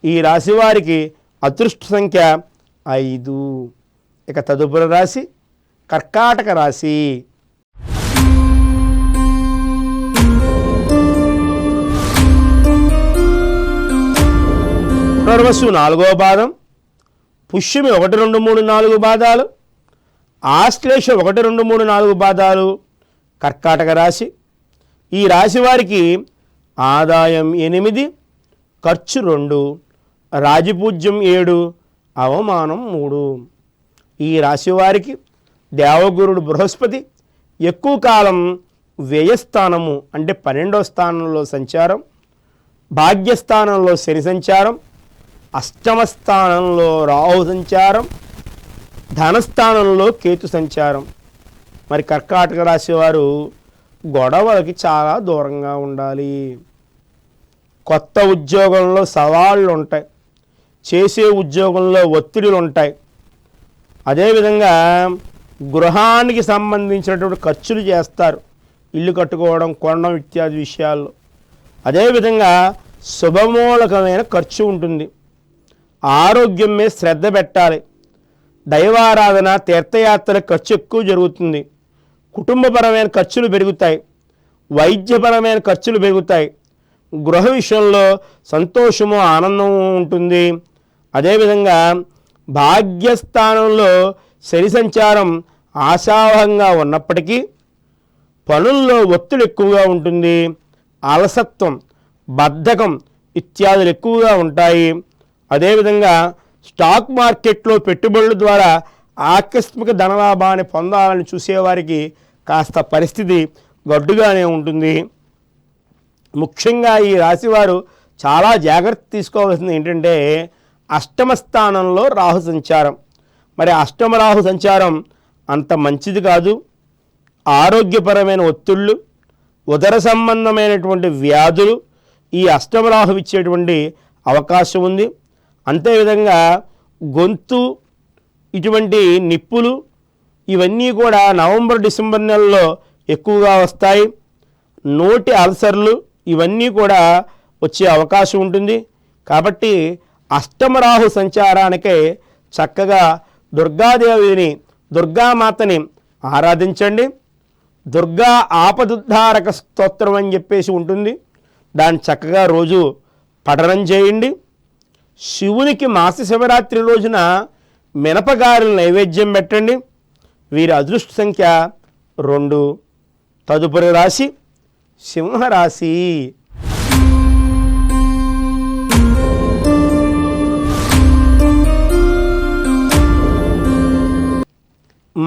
ఈ రాశివారికి అదృష్ట సంఖ్య 5. ఇక తదుపరి రాశి కర్కాటక రాశి. పునర్వసు 4వ పాదం, పుష్యమి 1, 2, 3, 4 పాదాలు, ఆశ్లేష 1, 2, 3, 4 పాదాలు కర్కాటక రాశి. ఈ రాశి వారికి ఆదాయం 8, ఖర్చు 2, రాజపూజ్యం 7, అవమానం 3. ఈ రాశి వారికి దేవగురుడు బృహస్పతి ఎక్కువ కాలం వ్యయస్థానము అంటే 12వ స్థానంలో సంచారం, భాగ్యస్థానంలో శని సంచారం, అష్టమ స్థానంలో రాహు సంచారం, ధనస్థానంలో కేతు సంచారం. మరి కర్కాటక రాశి వారు గొడవలకి చాలా దూరంగా ఉండాలి. కొత్త ఉద్యోగంలో సవాళ్ళు ఉంటాయి. చేసే ఉద్యోగంలో ఒత్తిడులు ఉంటాయి. అదేవిధంగా గృహానికి సంబంధించినటువంటి ఖర్చులు చేస్తారు. ఇల్లు కట్టుకోవడం, కొనడం ఇత్యాది విషయాల్లో. అదేవిధంగా శుభమూలకమైన ఖర్చు ఉంటుంది. ఆరోగ్యం మీద శ్రద్ధ పెట్టాలి. దైవారాధన, తీర్థయాత్రల ఖర్చు ఎక్కువ జరుగుతుంది. కుటుంబపరమైన ఖర్చులు పెరుగుతాయి. వైద్యపరమైన ఖర్చులు పెరుగుతాయి. గృహ విషయంలో సంతోషము, ఆనందము ఉంటుంది. అదేవిధంగా భాగ్యస్థానంలో శని సంచారం ఆశావహంగా ఉన్నప్పటికీ పనుల్లో ఒత్తిడి ఎక్కువగా ఉంటుంది. అలసత్వం, బద్ధకం ఇత్యాదులు ఎక్కువగా ఉంటాయి. అదేవిధంగా స్టాక్ మార్కెట్లో పెట్టుబడుల ద్వారా ఆకస్మిక ధనలాభాన్ని పొందాలని చూసేవారికి కాస్త పరిస్థితి గడ్డుగానే ఉంటుంది. ముఖ్యంగా ఈ రాశివారు చాలా జాగ్రత్త తీసుకోవాల్సింది ఏంటంటే అష్టమ స్థానంలో రాహు సంచారం. మరి అష్టమ రాహు సంచారం అంత మంచిది కాదు. ఆరోగ్యపరమైన ఒత్తిళ్ళు, ఉదర సంబంధమైనటువంటి వ్యాధులు ఈ అష్టమ రాహు ఇచ్చేటువంటి అవకాశం ఉంది. అంతేవిధంగా గొంతు ఇటువంటి నిప్పులు ఇవన్నీ కూడా నవంబర్, డిసెంబర్ నెలలో ఎక్కువగా వస్తాయి. నోటి అల్సర్లు ఇవన్నీ కూడా వచ్చే అవకాశం ఉంటుంది. కాబట్టి అష్టమరాహు సంచారానికే చక్కగా దుర్గాదేవిని, దుర్గామాతని ఆరాధించండి. దుర్గా ఆపదుద్ధారక స్తోత్రం అని చెప్పేసి ఉంటుంది. దాన్ని చక్కగా రోజు పఠనం చేయండి. శివునికి మాస శివరాత్రి రోజున మినపగారెలు నైవేద్యం పెట్టండి. వీరి అదృష్ట సంఖ్య 2. తదుపరి రాశి సింహరాశి.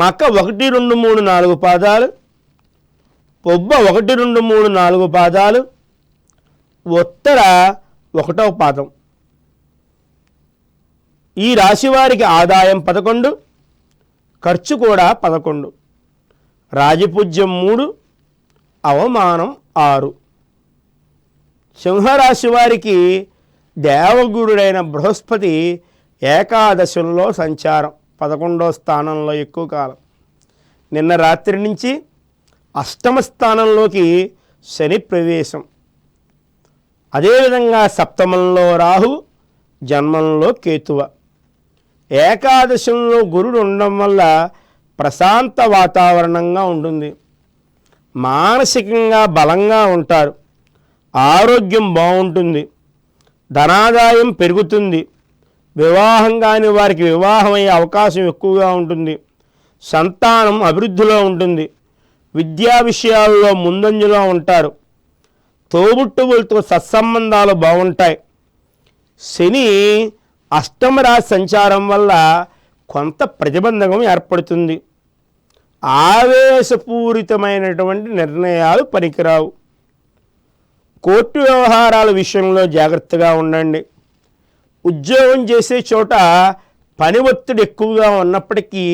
మక 1, 2, 3, 4 పాదాలు, పొబ్బ 1, 2, 3, 4 పాదాలు, ఉత్తర 1వ పాదం. ఈ రాశివారికి ఆదాయం 11, ఖర్చు కూడా 11, రాజపూజ్యం 3, అవమానం 6. సింహరాశి వారికి దేవగురుడైన బృహస్పతి ఏకాదశంలో సంచారం, 11వ స్థానంలో ఎక్కువ కాలం. నిన్న రాత్రి నుంచి అష్టమ స్థానంలోకి శని ప్రవేశం. అదేవిధంగా సప్తమంలో రాహు, జన్మంలో కేతువ. ఏకాదశంలో గురుడు ఉండడం వల్ల ప్రశాంత వాతావరణంగా ఉంటుంది. మానసికంగా బలంగా ఉంటారు. ఆరోగ్యం బాగుంటుంది. ధనాదాయం పెరుగుతుంది. వివాహం కాని వారికి వివాహం అయ్యే అవకాశం ఎక్కువగా ఉంటుంది. సంతానం అభివృద్ధిలో ఉంటుంది. విద్యా విషయాల్లో ముందంజలో ఉంటారు. తోబుట్టువులతో సత్సంబంధాలు బాగుంటాయి. శని అష్టమ రాశి సంచారం వల్ల కొంత ప్రతిబంధకం ఏర్పడుతుంది. ఆవేశపూరితమైనటువంటి నిర్ణయాలు పనికిరావు. కోర్టు వ్యవహారాల విషయంలో జాగ్రత్తగా ఉండండి. ఉద్యోగం చేసే చోట పని ఒత్తిడి ఎక్కువగా ఉన్నప్పటికీ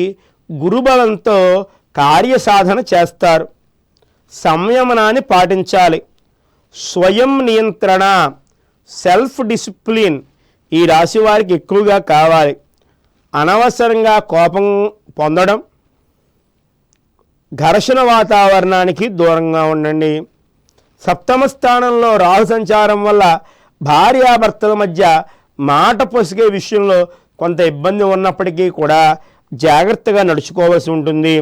గురుబలంతో కార్యసాధన చేస్తారు. సంయమనాన్ని పాటించాలి. స్వయం నియంత్రణ, సెల్ఫ్ డిసిప్లిన్ ఈ రాశి వారికి ఎక్కువగా కావాలి. అనవసరంగా కోపం పొందడం, ఘర్షణ వాతావరణానికి దూరంగా ఉండండి. సప్తమ స్థానంలో రాహు సంచారం వల్ల భార్యాభర్తల మధ్య మాట పొసిగే విషయంలో కొంత ఇబ్బంది ఉన్నప్పటికీ కూడా జాగ్రత్తగా నడుచుకోవాల్సి ఉంటుంది.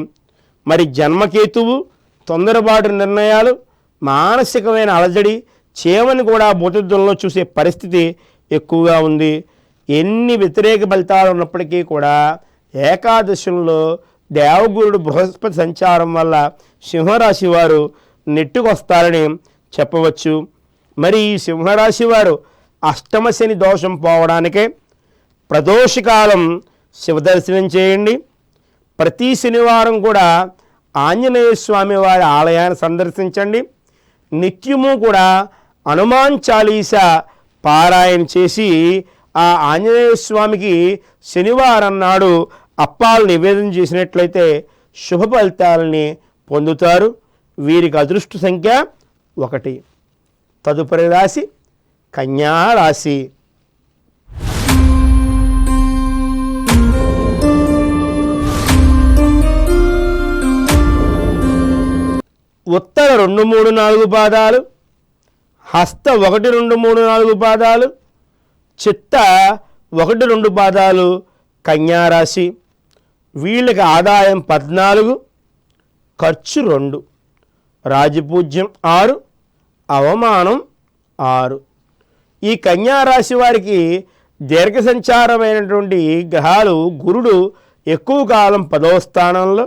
మరి జన్మకేతువు తొందరపాటు నిర్ణయాలు, మానసికమైన అలజడి, చేమని కూడా భూతద్దంలో చూసే పరిస్థితి ఎక్కువగా ఉంది. ఎన్ని వ్యతిరేక ఫలితాలు ఉన్నప్పటికీ కూడా ఏకాదశంలో దేవగురుడు బృహస్పతి సంచారం వల్ల సింహరాశి వారు నెట్టుకొస్తారని చెప్పవచ్చు. మరి ఈ సింహరాశి వారు అష్టమ శని దోషం పోవడానికే ప్రదోషకాలం శివదర్శనం చేయండి. ప్రతి శనివారం కూడా ఆంజనేయ స్వామి వారి ఆలయాన్ని సందర్శించండి. నిత్యము కూడా హనుమాన్ చాలీసా పారాయణ చేసి ఆ ఆంజనేయ స్వామికి శనివారం నాడు అప్పాలు నివేదన చేసినట్లయితే శుభ ఫలితాలని పొందుతారు. వీరికి అదృష్ట సంఖ్య 1. తదుపరి రాశి కన్యా రాశి. ఉత్తర 2, 3, 4 పాదాలు, హస్త 1, 2, 3, 4 పాదాలు, చిత్త 1, 2 పాదాలు కన్యారాశి. వీళ్ళకి ఆదాయం 14, ఖర్చు 2, రాజపూజ్యం 6, అవమానం 6. ఈ కన్యారాశి వారికి దీర్ఘ సంచారమైనటువంటి గ్రహాలు గురుడు ఎక్కువ కాలం 10వ స్థానంలో,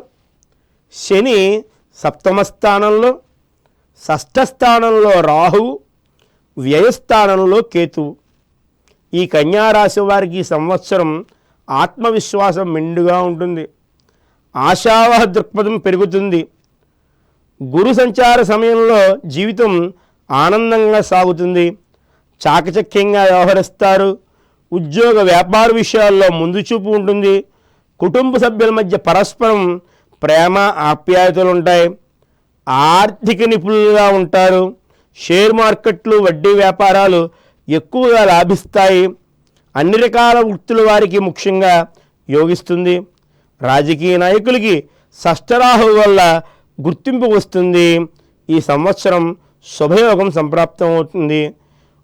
శని 7వ స్థానంలో, షష్ఠ స్థానంలో రాహువు, వ్యయస్థానంలో కేతువు. ఈ కన్యారాశి వారికి సంవత్సరం ఆత్మవిశ్వాసం మెండుగా ఉంటుంది. ఆశావహ దృక్పథం పెరుగుతుంది. గురు సంచార సమయంలో జీవితం ఆనందంగా సాగుతుంది. చాకచక్యంగా వ్యవహరిస్తారు. ఉద్యోగ వ్యాపార విషయాల్లో ముందు చూపు ఉంటుంది. కుటుంబ సభ్యుల మధ్య పరస్పరం ప్రేమ ఆప్యాయతలు ఉంటాయి. ఆర్థిక నిపుణులుగా ఉంటారు. షేర్ మార్కెట్లు, వడ్డీ వ్యాపారాలు ఎక్కువగా లాభిస్తాయి. అన్ని రకాల వృత్తుల వారికి ముఖ్యంగా యోగిస్తుంది. రాజకీయ నాయకులకి షష్ఠరాహు వల్ల గుర్తింపు వస్తుంది. ఈ సంవత్సరం శుభయోగం సంప్రాప్తం అవుతుంది.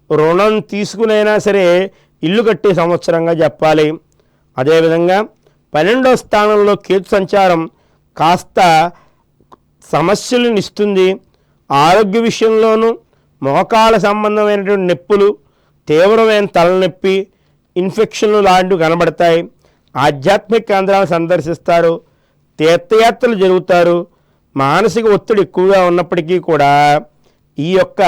రుణం తీసుకునైనా సరే ఇల్లు కట్టే సంవత్సరంగా చెప్పాలి. అదేవిధంగా 12వ స్థానంలో కేతు సంచారం కాస్త సమస్యలను ఇస్తుంది. ఆరోగ్య విషయంలోనూ మోకాల సంబంధమైనటువంటి నొప్పులు, తీవ్రమైన తలనొప్పి, ఇన్ఫెక్షన్లు లాంటివి కనబడతాయి. ఆధ్యాత్మిక కేంద్రాలు సందర్శిస్తారు. తీర్థయాత్రలు జరుగుతారు. మానసిక ఒత్తిడి ఎక్కువగా ఉన్నప్పటికీ కూడా ఈ యొక్క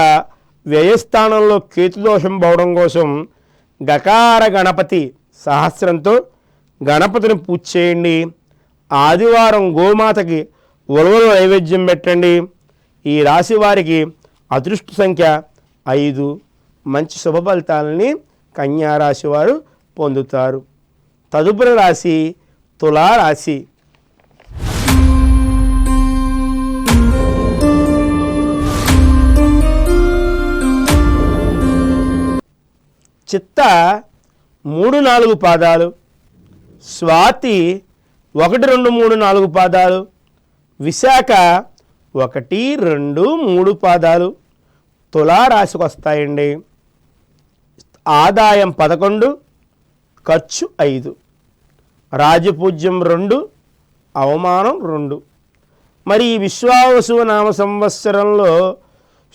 వ్యయస్థానంలో కేతుదోషం పోవడం కోసం గకార గణపతి సహస్రంతో గణపతిని పూజ చేయండి. ఆదివారం గోమాతకి ఉలవలు నైవేద్యం పెట్టండి. ఈ రాశి వారికి అదృష్ట సంఖ్య 5. మంచి శుభ ఫలితాలని కన్యారాశి వారు పొందుతారు. తదుపరి రాశి తులారాశి. చిత్త 3, 4 పాదాలు, స్వాతి 1, 2, 3, 4 పాదాలు, విశాఖ 1, 2, 3 పాదాలు తులారాశికి వస్తాయండి. ఆదాయం 11, ఖర్చు 5, రాజపూజ్యం 2, అవమానం 2. మరి ఈ విశ్వావసు నామ సంవత్సరంలో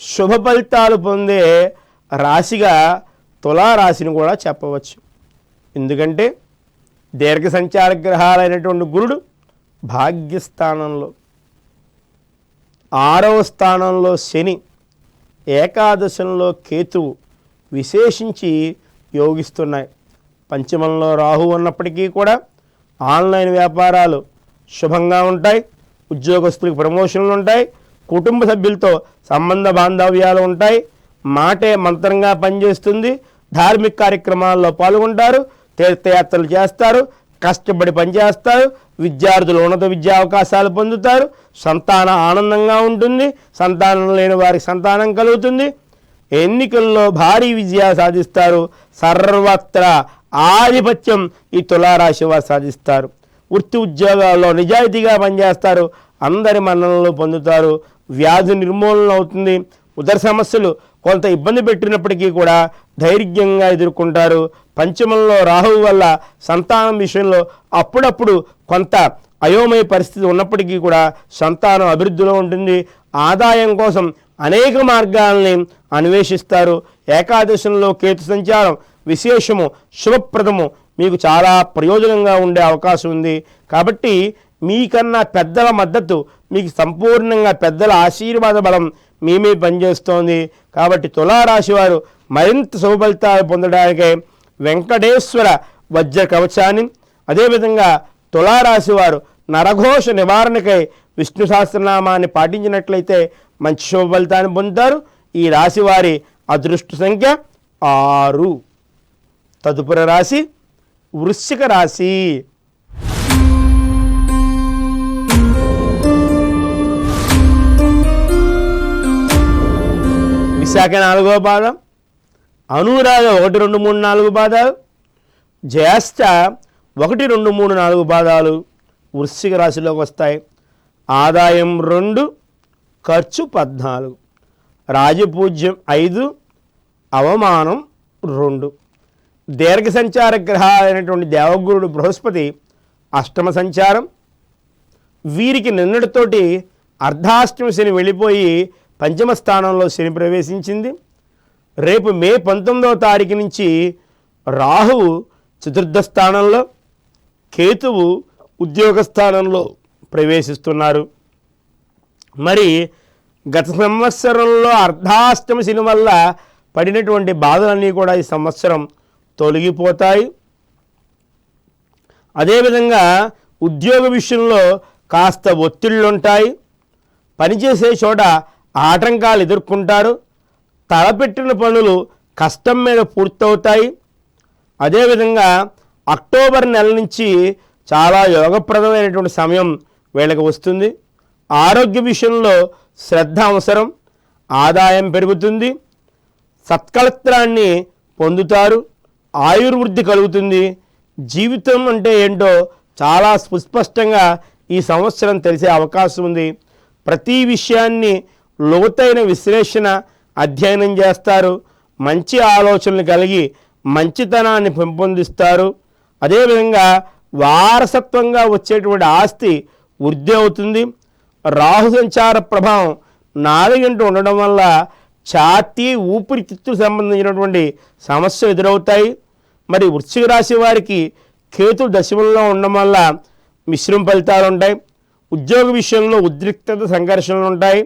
శుభ ఫలితాలు పొందే రాశిగా తులారాశిని కూడా చెప్పవచ్చు. ఎందుకంటే దీర్ఘ సంచార గ్రహాలైనటువంటి గురుడు భాగ్యస్థానంలో, 6వ స్థానంలో శని, ఏకాదశంలో కేతువు విశేషించి యోగిస్తున్నాయి. పంచమంలో రాహు ఉన్నప్పటికీ కూడా ఆన్లైన్ వ్యాపారాలు శుభంగా ఉంటాయి, ఉద్యోగస్తులకు ప్రమోషన్లు ఉంటాయి, కుటుంబ సభ్యులతో సంబంధ బాంధవ్యాలు ఉంటాయి, మాటే మంత్రంగా పనిచేస్తుంది, ధార్మిక కార్యక్రమాల్లో పాల్గొంటారు, తీర్థయాత్రలు చేస్తారు, కష్టపడి పనిచేస్తారు, విద్యార్థులు ఉన్నత విద్యా అవకాశాలు పొందుతారు, సంతాన ఆనందంగా ఉంటుంది, సంతానం లేని వారికి సంతానం కలుగుతుంది, ఎన్నికల్లో భారీ విజయ సాధిస్తారు, సర్వత్రా ఆధిపత్యం ఈ తులారాశి వారు సాధిస్తారు. వృత్తి ఉద్యోగాల్లో నిజాయితీగా పనిచేస్తారు, అందరి మన్ననలు పొందుతారు, వ్యాధి నిర్మూలన అవుతుంది, ఉదర సమస్యలు కొంత ఇబ్బంది పెట్టినప్పటికీ కూడా ధైర్యంగా ఎదుర్కొంటారు. పంచమంలో రాహువు వల్ల సంతానం విషయంలో అప్పుడప్పుడు కొంత అయోమయ పరిస్థితి ఉన్నప్పటికీ కూడా సంతానం అభివృద్ధిలో ఉంటుంది. ఆదాయం కోసం అనేక మార్గాల్ని అన్వేషిస్తారు. ఏకాదశంలో కేతు సంచారం విశేషము, శుభప్రదము, మీకు చాలా ప్రయోజనంగా ఉండే అవకాశం ఉంది. కాబట్టి మీకన్నా పెద్దల మద్దతు, మీకు సంపూర్ణంగా పెద్దల ఆశీర్వాద బలం మేమే పనిచేస్తోంది. కాబట్టి తులారాశి వారు మరింత శుభ ఫలితాలు పొందడానికై వెంకటేశ్వర వజ్ర కవచాన్ని, అదేవిధంగా తులారాశి వారు నరఘోష నివారణకై విష్ణు సహస్రనామాన్ని పాటించినట్లయితే మంచి శుభ ఫలితాన్ని పొందుతారు. ఈ రాశి వారి అదృష్ట సంఖ్య 6. తదుపరి రాశి వృశ్చిక రాశి. విశాఖ 4వ పాదం, అనురాధ 1, 2, 3, 4 పాదాలు, జ్యేష్ఠ 1, 2, 3, 4 పాదాలు వృశ్చిక రాశిలోకి వస్తాయి. ఆదాయం 2, ఖర్చు 14, రాజపూజ్యం 5, అవమానం 2. దీర్ఘ సంచార గ్రహాలైనటువంటి దేవగురుడు బృహస్పతి అష్టమ సంచారం. వీరికి నిన్నటితోటి అర్ధాష్టమ శని వెళ్ళిపోయి పంచమ స్థానంలో శని ప్రవేశించింది. రేపు మే 19వ తారీఖు నుంచి రాహువు చతుర్థ స్థానంలో, కేతువు ఉద్యోగ స్థానంలో ప్రవేశిస్తున్నారు. మరి గత సంవత్సరంలో అర్ధాష్టమ శని వల్ల పడినటువంటి బాధలన్నీ కూడా ఈ సంవత్సరం తొలగిపోతాయి. అదేవిధంగా ఉద్యోగ విషయంలో కాస్త ఒత్తిళ్ళు ఉంటాయి, పనిచేసే చోట ఆటంకాలు ఎదుర్కొంటారు, తలపెట్టిన పనులు కష్టం మీద పూర్తవుతాయి. అదేవిధంగా అక్టోబర్ నెల నుంచి చాలా యోగప్రదమైనటువంటి సమయం వీళ్ళకి వస్తుంది. ఆరోగ్య విషయంలో శ్రద్ధ అవసరం, ఆదాయం పెరుగుతుంది, సత్కళత్రాన్ని పొందుతారు, ఆయుర్వృద్ధి కలుగుతుంది. జీవితం అంటే ఏంటో చాలా సుస్పష్టంగా ఈ సంవత్సరం తెలిసే అవకాశం ఉంది. ప్రతి విషయాన్ని లోతైన విశ్లేషణ, అధ్యయనం చేస్తారు, మంచి ఆలోచనలు కలిగి మంచితనాన్ని పెంపొందిస్తారు. అదేవిధంగా వారసత్వంగా వచ్చేటువంటి ఆస్తి వృద్ధి అవుతుంది. రాహు సంచార ప్రభావం 4 గంటలు ఉండడం వల్ల ఛాతీ, ఊపిరితిత్తుకు సంబంధించినటువంటి సమస్యలు ఎదురవుతాయి. మరి వృశ్చిక రాశి వారికి కేతు దశమంలో ఉండడం వల్ల మిశ్రమ ఫలితాలు ఉంటాయి. ఉద్యోగ విషయంలో ఉద్రిక్తత, సంఘర్షణలు ఉంటాయి.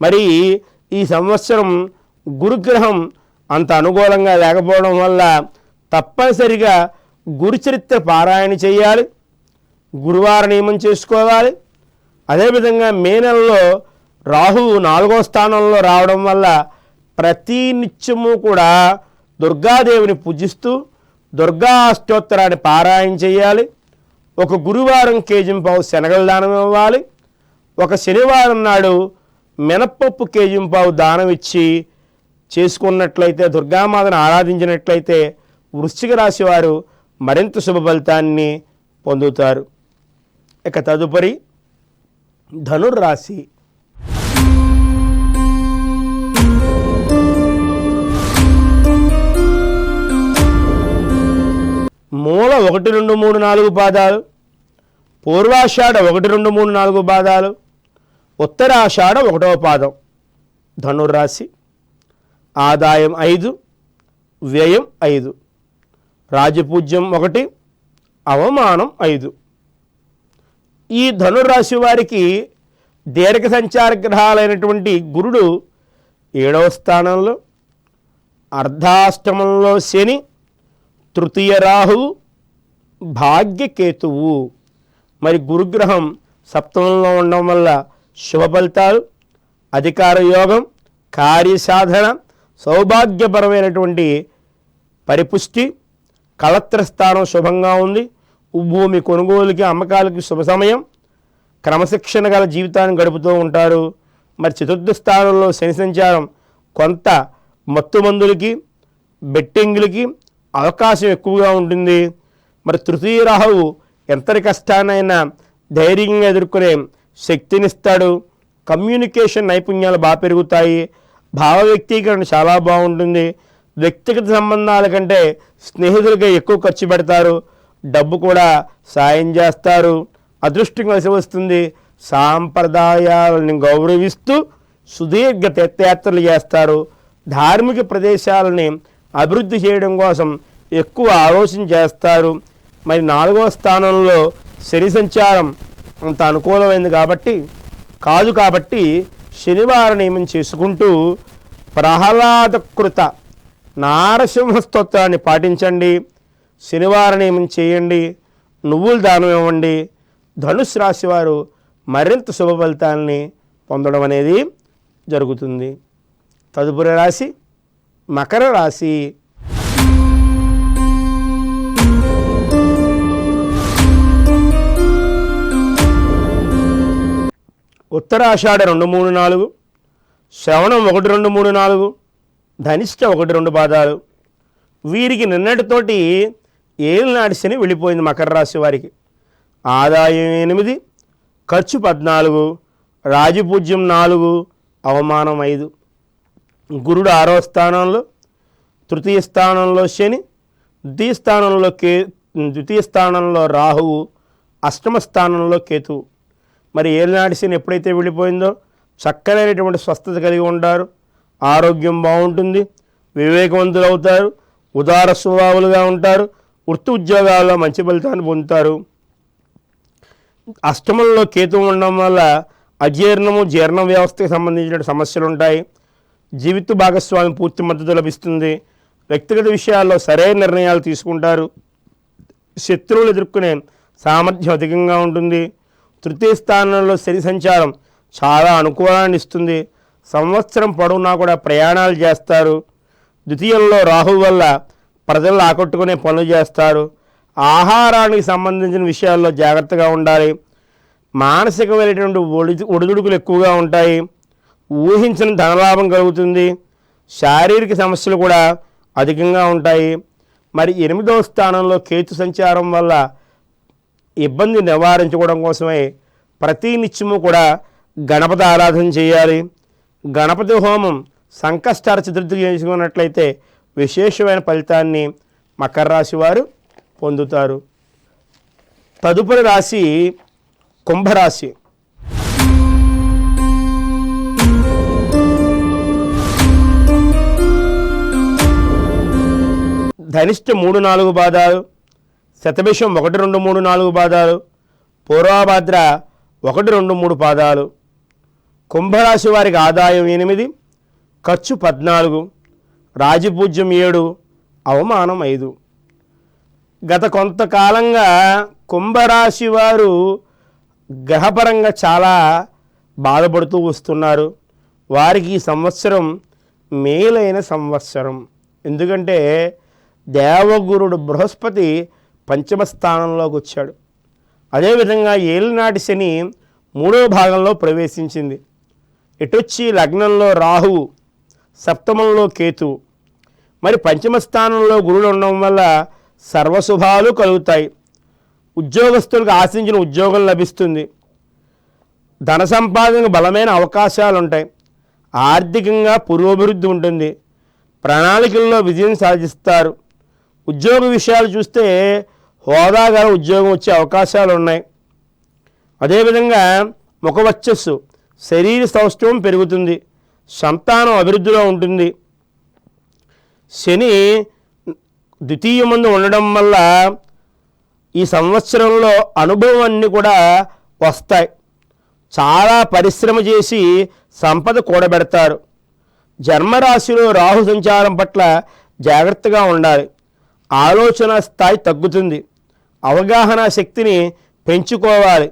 మరి ఈ సంవత్సరం గురుగ్రహం అంత అనుకూలంగా లేకపోవడం వల్ల తప్పనిసరిగా గురుచరిత్ర పారాయణ చేయాలి, గురువార నియమం చేసుకోవాలి. అదేవిధంగా మే నెలలో రాహువు 4వ స్థానంలో రావడం వల్ల ప్రతి నిత్యము కూడా దుర్గాదేవిని పూజిస్తూ దుర్గా అష్టోత్తరాన్ని పారాయణ చేయాలి. ఒక గురువారం కేజింపావు శనగల దానం ఇవ్వాలి. ఒక శనివారం నాడు మినప్పప్పు కేజింపావు దానం ఇచ్చి చేసుకున్నట్లయితే, దుర్గామాతను ఆరాధించినట్లయితే వృశ్చిక రాశి వారు మరింత శుభ ఫలితాన్ని పొందుతారు. ఇక తదుపరి ధనుర్రాశి. మూల 1, 2, 3, 4 పాదాలు, పూర్వాషాఢ 1, 2, 3, 4 పాదాలు, ఉత్తరాషాఢ 1వ పాదం. ధనుర్రాశి. ఆదాయం 5, వ్యయం 5, రాజపూజ్యం 1, అవమానం 5. ఈ ధనుర్రాశి వారికి దీర్ఘ సంచార గ్రహాలైనటువంటి గురుడు 7వ స్థానంలో, అర్ధాష్టమంలో శని, తృతీయ రాహువు, భాగ్యకేతువు. మరి గురుగ్రహం సప్తమంలో ఉండడం వల్ల శుభ ఫలితాలు, అధికార యోగం, కార్యసాధన, సౌభాగ్యపరమైనటువంటి పరిపుష్టి, కళత్ర స్థానం శుభంగా ఉంది. భూమి కొనుగోలుకి, అమ్మకాలకి శుభ సమయం. క్రమశిక్షణ గల జీవితాన్ని గడుపుతూ ఉంటారు. మరి చతుర్థ స్థానంలో శని సంచారం కొంత మత్తుమందులకి, బెట్టింగ్లకి అవకాశం ఎక్కువగా ఉంటుంది. మరి తృతీయ రాహువు ఎంతటి కష్టాన్నైనా ధైర్యంగా ఎదుర్కొనే శక్తినిస్తాడు. కమ్యూనికేషన్ నైపుణ్యాలు బాగా పెరుగుతాయి. భావ వ్యక్తీకరణ చాలా బాగుంటుంది. వ్యక్తిగత సంబంధాల కంటే స్నేహితులకే ఎక్కువ ఖర్చు పెడతారు. డబ్బు కూడా సాయం చేస్తారు. అదృష్టం కలిసి వస్తుంది. సాంప్రదాయాలను గౌరవిస్తూ సుదీర్ఘ తీర్థయాత్రలు చేస్తారు. ధార్మిక ప్రదేశాలని అభివృద్ధి చేయడం కోసం ఎక్కువ ఆలోచన చేస్తారు. మరి 4వ స్థానంలో శని సంచారం అంత అనుకూలమైంది కాబట్టి శనివార నియమం చేసుకుంటూ ప్రహ్లాదకృత నారసింహ స్తోత్రాన్ని పాటించండి. శనివార నియమం చేయండి. నువ్వులు దానం ఇవ్వండి. ధనుస్సు రాశి వారు మరింత శుభ ఫలితాలని పొందడం అనేది జరుగుతుంది. తదుపరి రాశి మకర రాశి. ఉత్తరాషాఢ 2, 3, 4, శ్రవణం 1, 2, 3, 4, ధనిష్ట 1, 2 పాదాలు. వీరికి నిన్నటితోటి ఏలినాటి శని వెళ్ళిపోయింది. మకర రాశి వారికి ఆదాయం 8, ఖర్చు 14, రాజపూజ్యం 4, అవమానం 5. గురుడు 6వ స్థానంలో, తృతీయ స్థానంలో శని, ద్వితీయ స్థానంలో రాహువు, అష్టమ స్థానంలో కేతువు. మరి ఏలినాటి శని ఎప్పుడైతే వెళ్ళిపోయిందో చక్కనైనటువంటి స్వస్థత కలిగి ఉంటారు. ఆరోగ్యం బాగుంటుంది. వివేకవంతులు అవుతారు. ఉదార స్వభావులుగా ఉంటారు. వృత్తి ఉద్యోగాల్లో మంచి ఫలితాన్ని పొందుతారు. అష్టమంలో కేతువు ఉండడం వల్ల అజీర్ణము, జీర్ణ వ్యవస్థకి సంబంధించిన సమస్యలు ఉంటాయి. జీవిత భాగస్వామి పూర్తి మద్దతు లభిస్తుంది. వ్యక్తిగత విషయాల్లో సరైన నిర్ణయాలు తీసుకుంటారు. శత్రువులు ఎదుర్కొనే సామర్థ్యం అధికంగా ఉంటుంది. తృతీయ స్థానంలో శని సంచారం చాలా అనుకూలాన్ని ఇస్తుంది. సంవత్సరం పొడవునా కూడా ప్రయాణాలు చేస్తారు. ద్వితీయంలో రాహు వల్ల ప్రజలను ఆకట్టుకునే పనులు చేస్తారు. ఆహారానికి సంబంధించిన విషయాల్లో జాగ్రత్తగా ఉండాలి. మానసికమైనటువంటి ఒడిదుడుకులు ఎక్కువగా ఉంటాయి. ఊహించిన ధనలాభం కలుగుతుంది. శారీరక సమస్యలు కూడా అధికంగా ఉంటాయి. మరి 8వ స్థానంలో కేతు సంచారం వల్ల ఇబ్బంది నివారించుకోవడం కోసమే ప్రతి నిత్యము కూడా గణపతి ఆరాధన చేయాలి. గణపతి హోమం సంకష్టార చతుర్థి చేసుకున్నట్లయితే విశేషమైన ఫలితాన్ని మకర రాశి వారు పొందుతారు. తదుపరి రాశి కుంభరాశి. ధనిష్ట 3, 4 పాదాలు, శతభిషం 1, 2, 3, 4 పాదాలు, పూర్వభద్ర 1, 2, 3 పాదాలు. కుంభరాశి వారికి ఆదాయం 8, ఖర్చు 14, రాజపూజ్యం 7, అవమానం 5. గత కొంతకాలంగా కుంభరాశి వారు గ్రహపరంగా చాలా బాధపడుతూ వస్తున్నారు. వారికి ఈ సంవత్సరం మేలైన సంవత్సరం. ఎందుకంటే దేవగురుడు బృహస్పతి పంచమ స్థానంలోకి వచ్చాడు. అదేవిధంగా ఏలినాటి శని 3వ భాగంలో ప్రవేశించింది. ఇటొచ్చి లగ్నంలో రాహువు, సప్తమంలో కేతువు. మరి పంచమ స్థానంలో గురుడు ఉండడం వల్ల సర్వశుభాలు కలుగుతాయి. ఉద్యోగస్తులకు ఆశించిన ఉద్యోగం లభిస్తుంది. ధన సంపాదనకు బలమైన అవకాశాలు ఉంటాయి. ఆర్థికంగా పురోభివృద్ధి ఉంటుంది. ప్రణాళికల్లో విజయం సాధిస్తారు. ఉద్యోగ విషయాలు చూస్తే హోదా గల ఉద్యోగం వచ్చే అవకాశాలు ఉన్నాయి. అదేవిధంగా ముఖవచ్చస్సు, శరీర సౌష్ఠవం పెరుగుతుంది, సంతానం అభివృద్ధిలో ఉంటుంది. శని ద్వితీయమందు ఉండడం వల్ల ఈ సంవత్సరంలో అనుభవాన్ని కూడా వస్తాయి. చాలా పరిశ్రమ చేసి సంపద కూడబెడతారు. జన్మరాశిలో రాహు సంచారం పట్ల జాగ్రత్తగా ఉండాలి. ఆలోచన స్థాయి తగ్గుతుంది. అవగాహన శక్తిని పెంచుకోవాలి.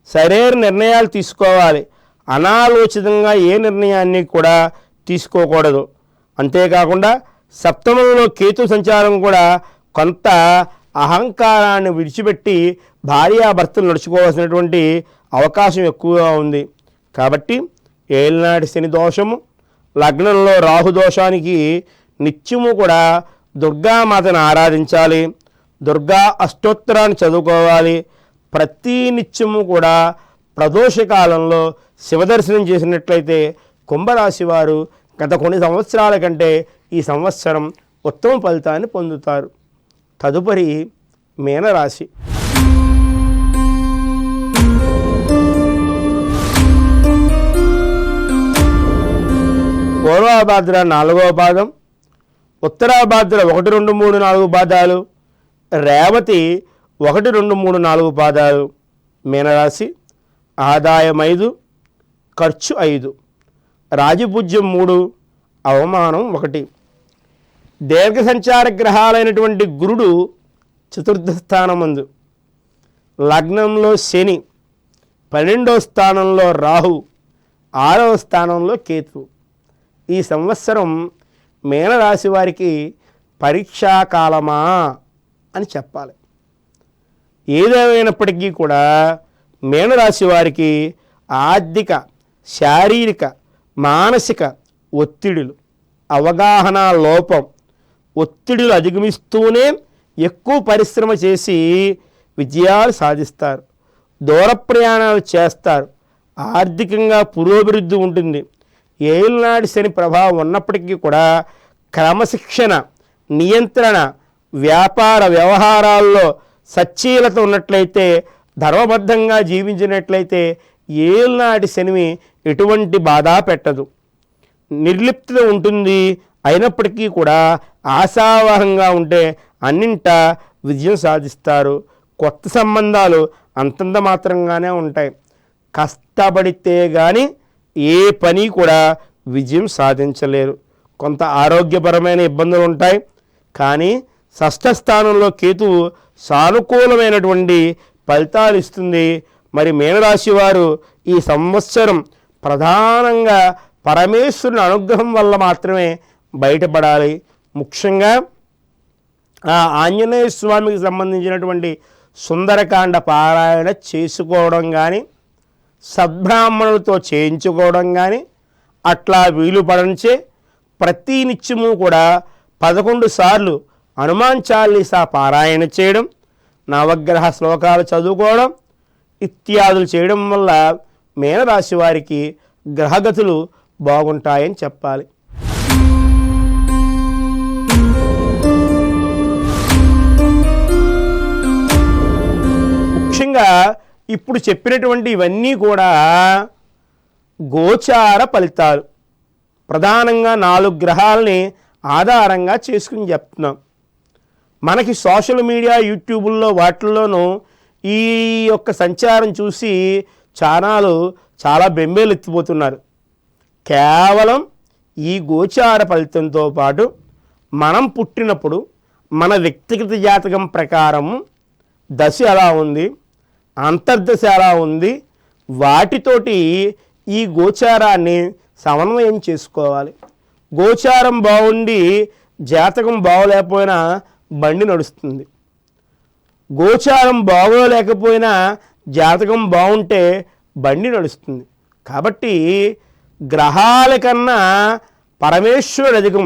సరైన నిర్ణయాలు తీసుకోవాలి. అనాలోచితంగా ఏ నిర్ణయాన్ని కూడా తీసుకోకూడదు. అంతేకాకుండా సప్తమంలో కేతు సంచారం కూడా కొంత అహంకారాన్ని విడిచిపెట్టి భార్యాభర్తలు నడుచుకోవాల్సినటువంటి అవకాశం ఎక్కువగా ఉంది. కాబట్టి ఏలినాటి శని దోషము, లగ్నంలో రాహు దోషానికి నిత్యము కూడా దుర్గామాతను ఆరాధించాలి. దుర్గా అష్టోత్తరాన్ని చదువుకోవాలి. ప్రతి నిత్యము కూడా ప్రదోషకాలంలో శివదర్శనం చేసినట్లయితే కుంభరాశి వారు గత కొన్ని సంవత్సరాల కంటే ఈ సంవత్సరం ఉత్తమ ఫలితాన్ని పొందుతారు. తదుపరి మీనరాశి. పూర్వాభాద్ర 4వ పాదం, ఉత్తరాభాద్ర 1, 2, 3, 4 పాదాలు, రేవతి 1, 2, 3, 4 పాదాలు. మీనరాశి. ఆదాయం 5, ఖర్చు 5, రాజపూజ్యం 3, అవమానం 1. దీర్ఘ సంచార గ్రహాలైనటువంటి గురుడు చతుర్థ స్థానమందు, లగ్నంలో శని, 12వ స్థానంలో రాహు, 6వ స్థానంలో కేతు. ఈ సంవత్సరం మీనరాశి వారికి పరీక్షాకాలమా అని చెప్పాలి. ఏదేమైనప్పటికీ కూడా మీనరాశి వారికి ఆర్థిక, శారీరక, మానసిక ఒత్తిడులు, అవగాహన లోపం, ఒత్తిడులు అధిగమిస్తూనే ఎక్కువ పరిశ్రమ చేసి విజయాలు సాధిస్తారు. దూర ప్రయాణాలు చేస్తారు. ఆర్థికంగా పురోభివృద్ధి ఉంటుంది. ఏలినాటి శని ప్రభావం ఉన్నప్పటికీ కూడా క్రమశిక్షణ, నియంత్రణ, వ్యాపార వ్యవహారాల్లో సచ్చీలత ఉన్నట్లయితే, ధర్మబద్ధంగా జీవించినట్లయితే ఏలినాటి శనివి ఎటువంటి బాధ పెట్టదు. నిర్లిప్తత ఉంటుంది. అయినప్పటికీ కూడా ఆశావహంగా ఉంటే అన్నింటా విజయం సాధిస్తారు. కొత్త సంబంధాలు అంతంత మాత్రంగానే ఉంటాయి. కష్టపడితే కానీ ఏ పని కూడా విజయం సాధించలేరు. కొంత ఆరోగ్యపరమైన ఇబ్బందులు ఉంటాయి. కానీ షష్ఠ స్థానంలో కేతువు సానుకూలమైనటువంటి ఫలితాలు ఇస్తుంది. మరి మీనరాశి వారు ఈ సంవత్సరం ప్రధానంగా పరమేశ్వరుని అనుగ్రహం వల్ల మాత్రమే బయటపడాలి. ముఖ్యంగా ఆ ఆంజనేయ స్వామికి సంబంధించినటువంటి సుందరకాండ పారాయణ చేసుకోవడం కానీ, సద్బ్రాహ్మణులతో చేయించుకోవడం కానీ, అట్లా వీలు పడంచే ప్రతి నిత్యము కూడా 11 సార్లు హనుమాన్ చాలీసా పారాయణ చేయడం, నవగ్రహ శ్లోకాలు చదువుకోవడం ఇత్యాదులు చేయడం వల్ల మీనరాశి వారికి గ్రహగతులు బాగుంటాయని చెప్పాలి. ముఖ్యంగా ఇప్పుడు చెప్పినటువంటి ఇవన్నీ కూడా గోచార ఫలితాలు. ప్రధానంగా 4 గ్రహాలని ఆధారంగా చేసుకుని చెప్తున్నాం. మనకి సోషల్ మీడియా, యూట్యూబుల్లో వాటిల్లోనూ ఈ యొక్క సంచారం చూసి చాలా బెంబేలు ఎత్తిపోతున్నారు. కేవలం ఈ గోచార ఫలితంతో పాటు మనం పుట్టినప్పుడు మన వ్యక్తిగత జాతకం ప్రకారం దశ ఎలా ఉంది, అంతర్దశ ఎలా ఉంది, వాటితోటి ఈ గోచారాన్ని సమన్వయం చేసుకోవాలి. గోచారం బాగుండి జాతకం బాగోలేకపోయినా బండి నడుస్తుంది. గోచారం బాగోలేకపోయినా జాతకం బాగుంటే బండి నడుస్తుంది. కాబట్టి గ్రహాల కన్నా పరమేశ్వరుడు అధికం.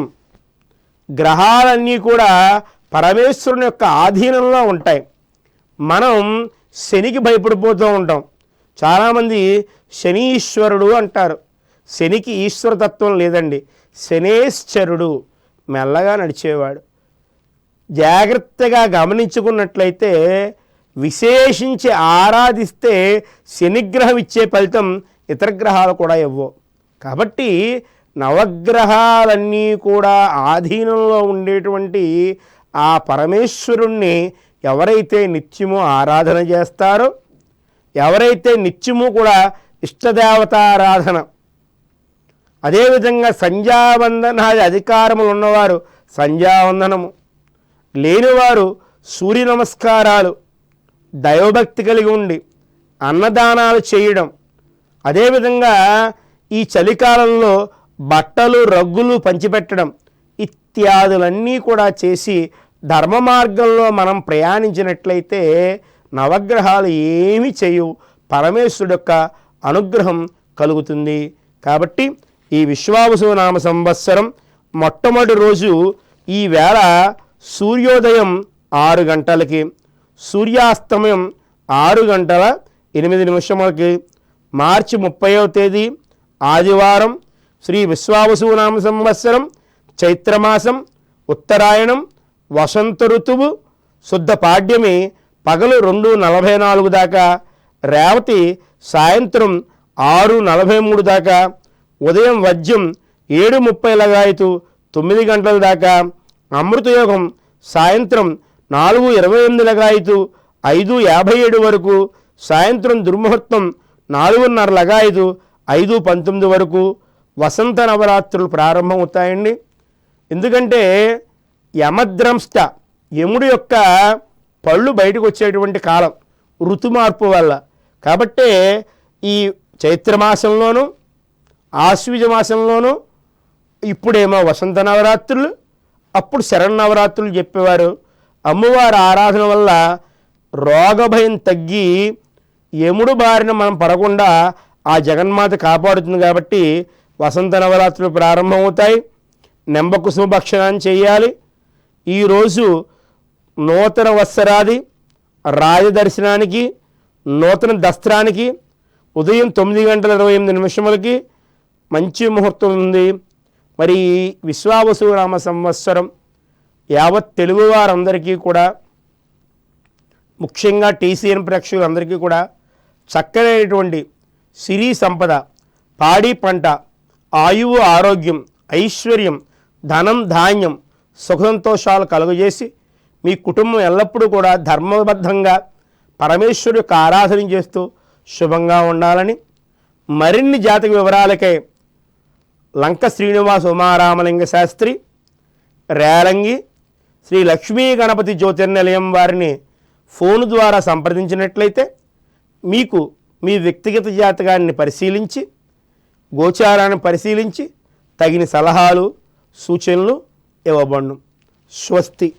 గ్రహాలన్నీ కూడా పరమేశ్వరుని యొక్క ఆధీనంలో ఉంటాయి. మనం శనికి భయపడిపోతూ ఉంటాం. చాలామంది శనీశ్వరుడు అంటారు. శనికి ఈశ్వరతత్వం లేదండి. శనేశ్వరుడు, మెల్లగా నడిచేవాడు. జాగ్రత్తగా గమనించుకున్నట్లయితే విశేషించి ఆరాధిస్తే శనిగ్రహం ఇచ్చే ఫలితం ఇతర గ్రహాలు కూడా ఇవ్వవు. కాబట్టి నవగ్రహాలన్నీ కూడా ఆధీనంలో ఉండేటువంటి ఆ పరమేశ్వరుణ్ణి ఎవరైతే నిత్యము ఆరాధన చేస్తారో, ఎవరైతే నిత్యము కూడా ఇష్టదేవతారాధన, అదేవిధంగా సంధ్యావందనాది అధికారములు ఉన్నవారు సంధ్యావందనము, లేనివారు సూర్య నమస్కారాలు, దైవభక్తి కలిగి ఉండి అన్నదానాలు చేయడం, అదేవిధంగా ఈ చలికాలంలో బట్టలు రగ్గులు పంచిపెట్టడం ఇత్యాదులన్నీ కూడా చేసి ధర్మ మార్గంలో మనం ప్రయాణించినట్లయితే నవగ్రహాలు ఏమీ చేయవు, పరమేశ్వరుడు యొక్క అనుగ్రహం కలుగుతుంది. కాబట్టి ఈ విశ్వావసు నామ సంవత్సరం మొట్టమొదటి రోజు ఈ వేళ సూర్యోదయం 6 గంటలకి, సూర్యాస్తమయం 6 గంటల 8 నిమిషములకి, మార్చి 30వ తేదీ ఆదివారం, శ్రీ విశ్వావసు నామ సంవత్సరం, చైత్రమాసం, ఉత్తరాయణం, వసంత ఋతువు, శుద్ధ పాడ్యమి పగలు 2:44 దాకా, రేవతి సాయంత్రం 6:43 దాకా, ఉదయం వజ్యం 7:30 లగాయతు 9 గంటల దాకా, అమృతయోగం సాయంత్రం 4:28 లగాయతు 5:57 వరకు, సాయంత్రం దుర్ముహూర్తం 4:30 లగాయతు 5:19 వరకు. వసంత నవరాత్రులు ప్రారంభమవుతాయండి. ఎందుకంటే యమద్రంష్ట, యముడు యొక్క పళ్ళు బయటకు వచ్చేటువంటి కాలం ఋతుమార్పు వల్ల. కాబట్టే ఈ చైత్రమాసంలోనూ ఆశ్వీజ మాసంలోనూ ఇప్పుడేమో వసంత నవరాత్రులు, అప్పుడు శరన్నవరాత్రులు చెప్పేవారు. అమ్మవారి ఆరాధన వల్ల రోగభయం తగ్గి యముడు బారిన మనం పడకుండా ఆ జగన్మాత కాపాడుతుంది. కాబట్టి వసంత నవరాత్రులు ప్రారంభమవుతాయి. నెంబకుసుమ భక్షణాన్ని చేయాలి. ఈరోజు నూతన వత్సరాది రాజదర్శనానికి, నూతన దస్త్రానికి ఉదయం 9:28 మంచి ముహూర్తం ఉంది. మరి విశ్వావసు నామ సంవత్సరం యావత్ తెలుగు వారందరికీ కూడా, ముఖ్యంగా టీసీఎన్ ప్రేక్షకులందరికీ కూడా చక్కనైనటువంటి సిరి సంపద, పాడి పంట, ఆయువు, ఆరోగ్యం, ఐశ్వర్యం, ధనం, ధాన్యం, సుఖ సంతోషాలు కలుగజేసి మీ కుటుంబం ఎల్లప్పుడూ కూడా ధర్మబద్ధంగా పరమేశ్వరుడు యొక్క ఆరాధన చేస్తూ శుభంగా ఉండాలని, మరిన్ని జాతక వివరాలకై లంక శ్రీనివాస ఉమారామలింగ శాస్త్రి, రేలంగి శ్రీ లక్ష్మీ గణపతి జ్యోతిర్నిలయం వారిని ఫోను ద్వారా సంప్రదించినట్లయితే మీకు మీ వ్యక్తిగత జాతకాన్ని పరిశీలించి, గోచారాన్ని పరిశీలించి తగిన సలహాలు, సూచనలు ఇవ్వబడును. స్వస్తి.